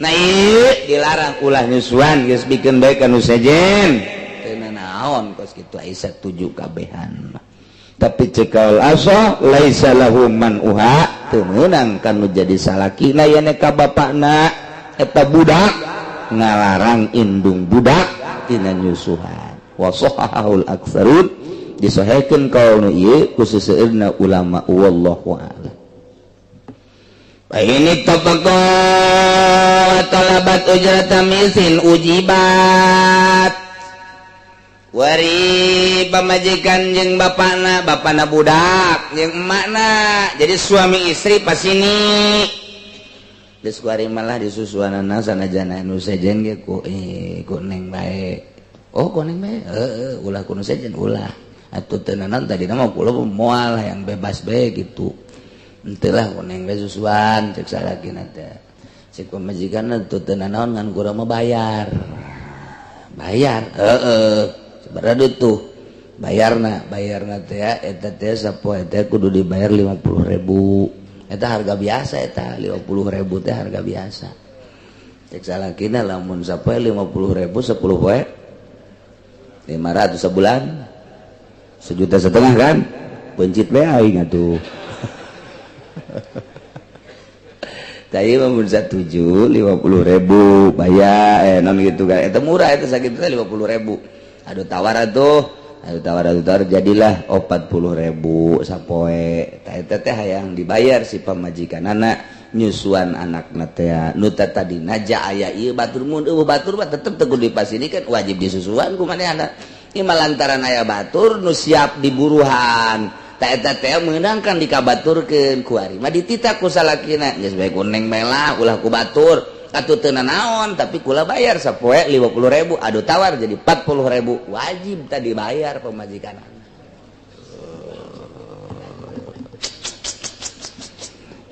nah ieu dilarang ulah nyusuan geus bikeun bae ka nu sejen naon kos kitu Aisyah 7 kabehan tapi cekaul aso laisa lahu man uha teu meunang kanu jadi salakina yen ka bapakna eta budak ngalarang indung budak tina nyusuhan wa sahahul aktsarun disahihkeun kaul ieu khususna ulama wallahu a'lam fa ini tabaqa talabat ujrata misin ujibat wari pamajikan jeung bapana budak jeung emakna jadi suami istri pas ini geus kuari malah disusuanana sanajana nu sejen ge ku neng bae oh ku neng bae ulah ku nu sejen ulah atuh teu naon tadi mah kula moal yang bebas bae gitu henteu lah ku neng bae susuan cek salakina teh cek pamajikanna teu teu naon ngan kurang mah bayar berada tuh bayarna teh eta teh sapoe teh kudu dibayar 50.000 eta harga biasa eta 50.000 teh harga biasa cek salakina lamun sapoe 50.000 10 poe 500 sebulan 1,5 juta kan pencit we aing atuh tadi mah mun 1,7 50.000 bayar non gitu kan eta murah eta sakitu teh 50.000 aduh tawar jadilah 40.000 sapoe eta teh hayang dibayar si pamajikanana nyusuan anakna teh nu tadina ja aya ieu batur mun eueuh batur mah tetep teu kudu dipasinikan wajib disusuan ku manehna ieu lantaran aya batur nu siap diburuhan eta teh meunang kan dikabaturkeun ku ari mah dititah ku salakina geus bae ku neng melah ulah ku batur atuh teu naon tapi kula bayar sapoe 50.000 aduh tawar jadi 40.000 wajib tadi bayar pemajikan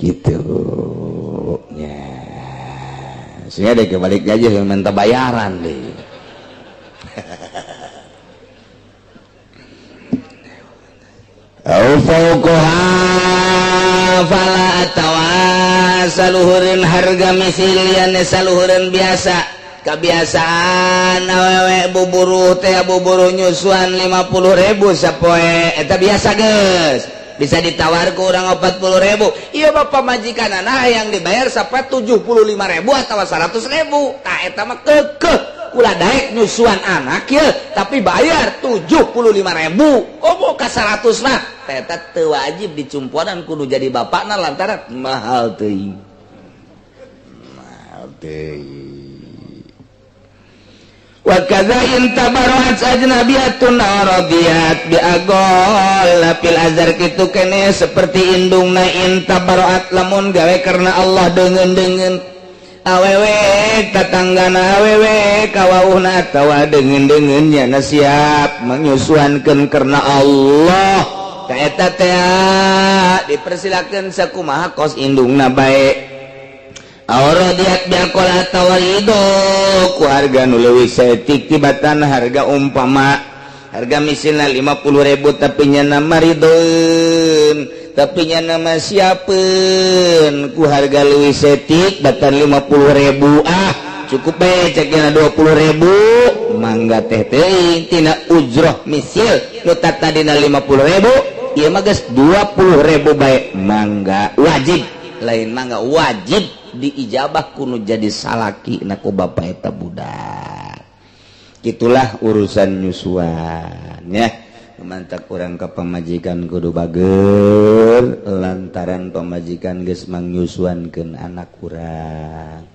gitu ya sehingga deh kebalik aja yang minta bayaran deh fala atawa saluhureun harga misilian saluhureun biasa kebiasaan awewe buburu teh buburu nyusuan 50.000 sapoe eta biasa geus bisa ditawar ke urang 40.000 ieu bapak majikanana yang dibayar sapoe 75.000 atawa 100.000 tah eta mah keukeuh ulah daek nyusuan anak ya tapi bayar 75.000 oh ka 100 mah eta teu wajib dicumpuanan kudu jadi bapakna lantaran mahal teuing wa kadza intabarat ajnabiyatun radiyat bi agol fil azhar kitu kene seperti indungna intabarat lamun gawe karena Allah deungeun awewe tatanggana awewe kawauhna atawa deungeun nya siap menyusuankeun karena Allah ka eta teh dipersilakeun sakumaha kos indungna bae auradiat biaqala tawarido ku harga nu leuwih saeutik tibatan harga umpama harga misilna 50.000 tapi nya maridoeun tapinya nama siapen ku harga leuwih setik batan 50.000 cukup ceknya 20.000 mangga teh teuing tina ujroh misil nu tadina 50.000 ieu mah geus 20.000 bae mangga wajib lain mangga wajib diijabah kuno jadi salaki na ku bapa eta budak. Itulah urusan nyusuan ya. Mantak urang ka pamajikan kudu bager lantaran pamajikan geus mangnyusuankeun anak urang.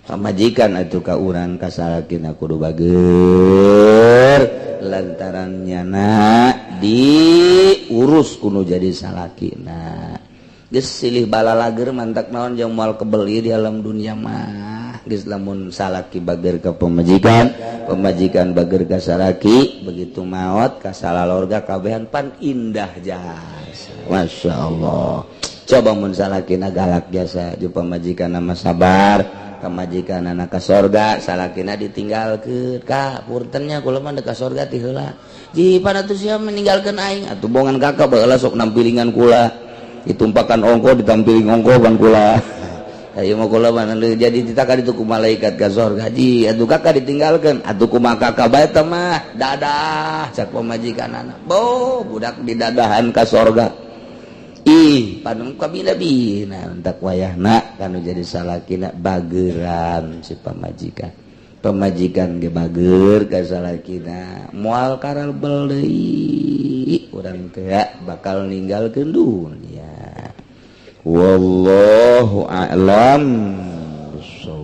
Pamajikan atuh ka urang ka salakina kudu bager lantaran nyana diurus kudu jadi salakina. Geus silih balalager mantak naon jeung moal kebeli di alam dunia mah geus lamun salaki bager ka pamajikan pamajikan bager ka salaki begitu maot ka salalorga kabehan pan indah jasa masyaallah. Coba mun salakina galak jasa jeung pamajikan nama sabar pamajikan anak ka sorga salakina ditinggalkeun ka puntennya kula mah ka sorga ti heula ji panatus sia meninggalkeun aing atuh bongan kakak baheula sok nampilingan kula ditumpakan ongko ditampilin ongko ban kula ayo mah kula mah jadi ditaka ditu ku malaikat ka sorga ji atuh kakak ditinggalkeun atuh kumaha kakak bae teh mah dadah cak pamajikanana bo budak didadahan ka sorga ih panu ka bina-bina entak wayahna kanu jadi salakina bageran si pamajikan ge bager ka salakina moal karabel deui urang teh bakal ninggalkeun dunya. Wallahu a'lam bishawab.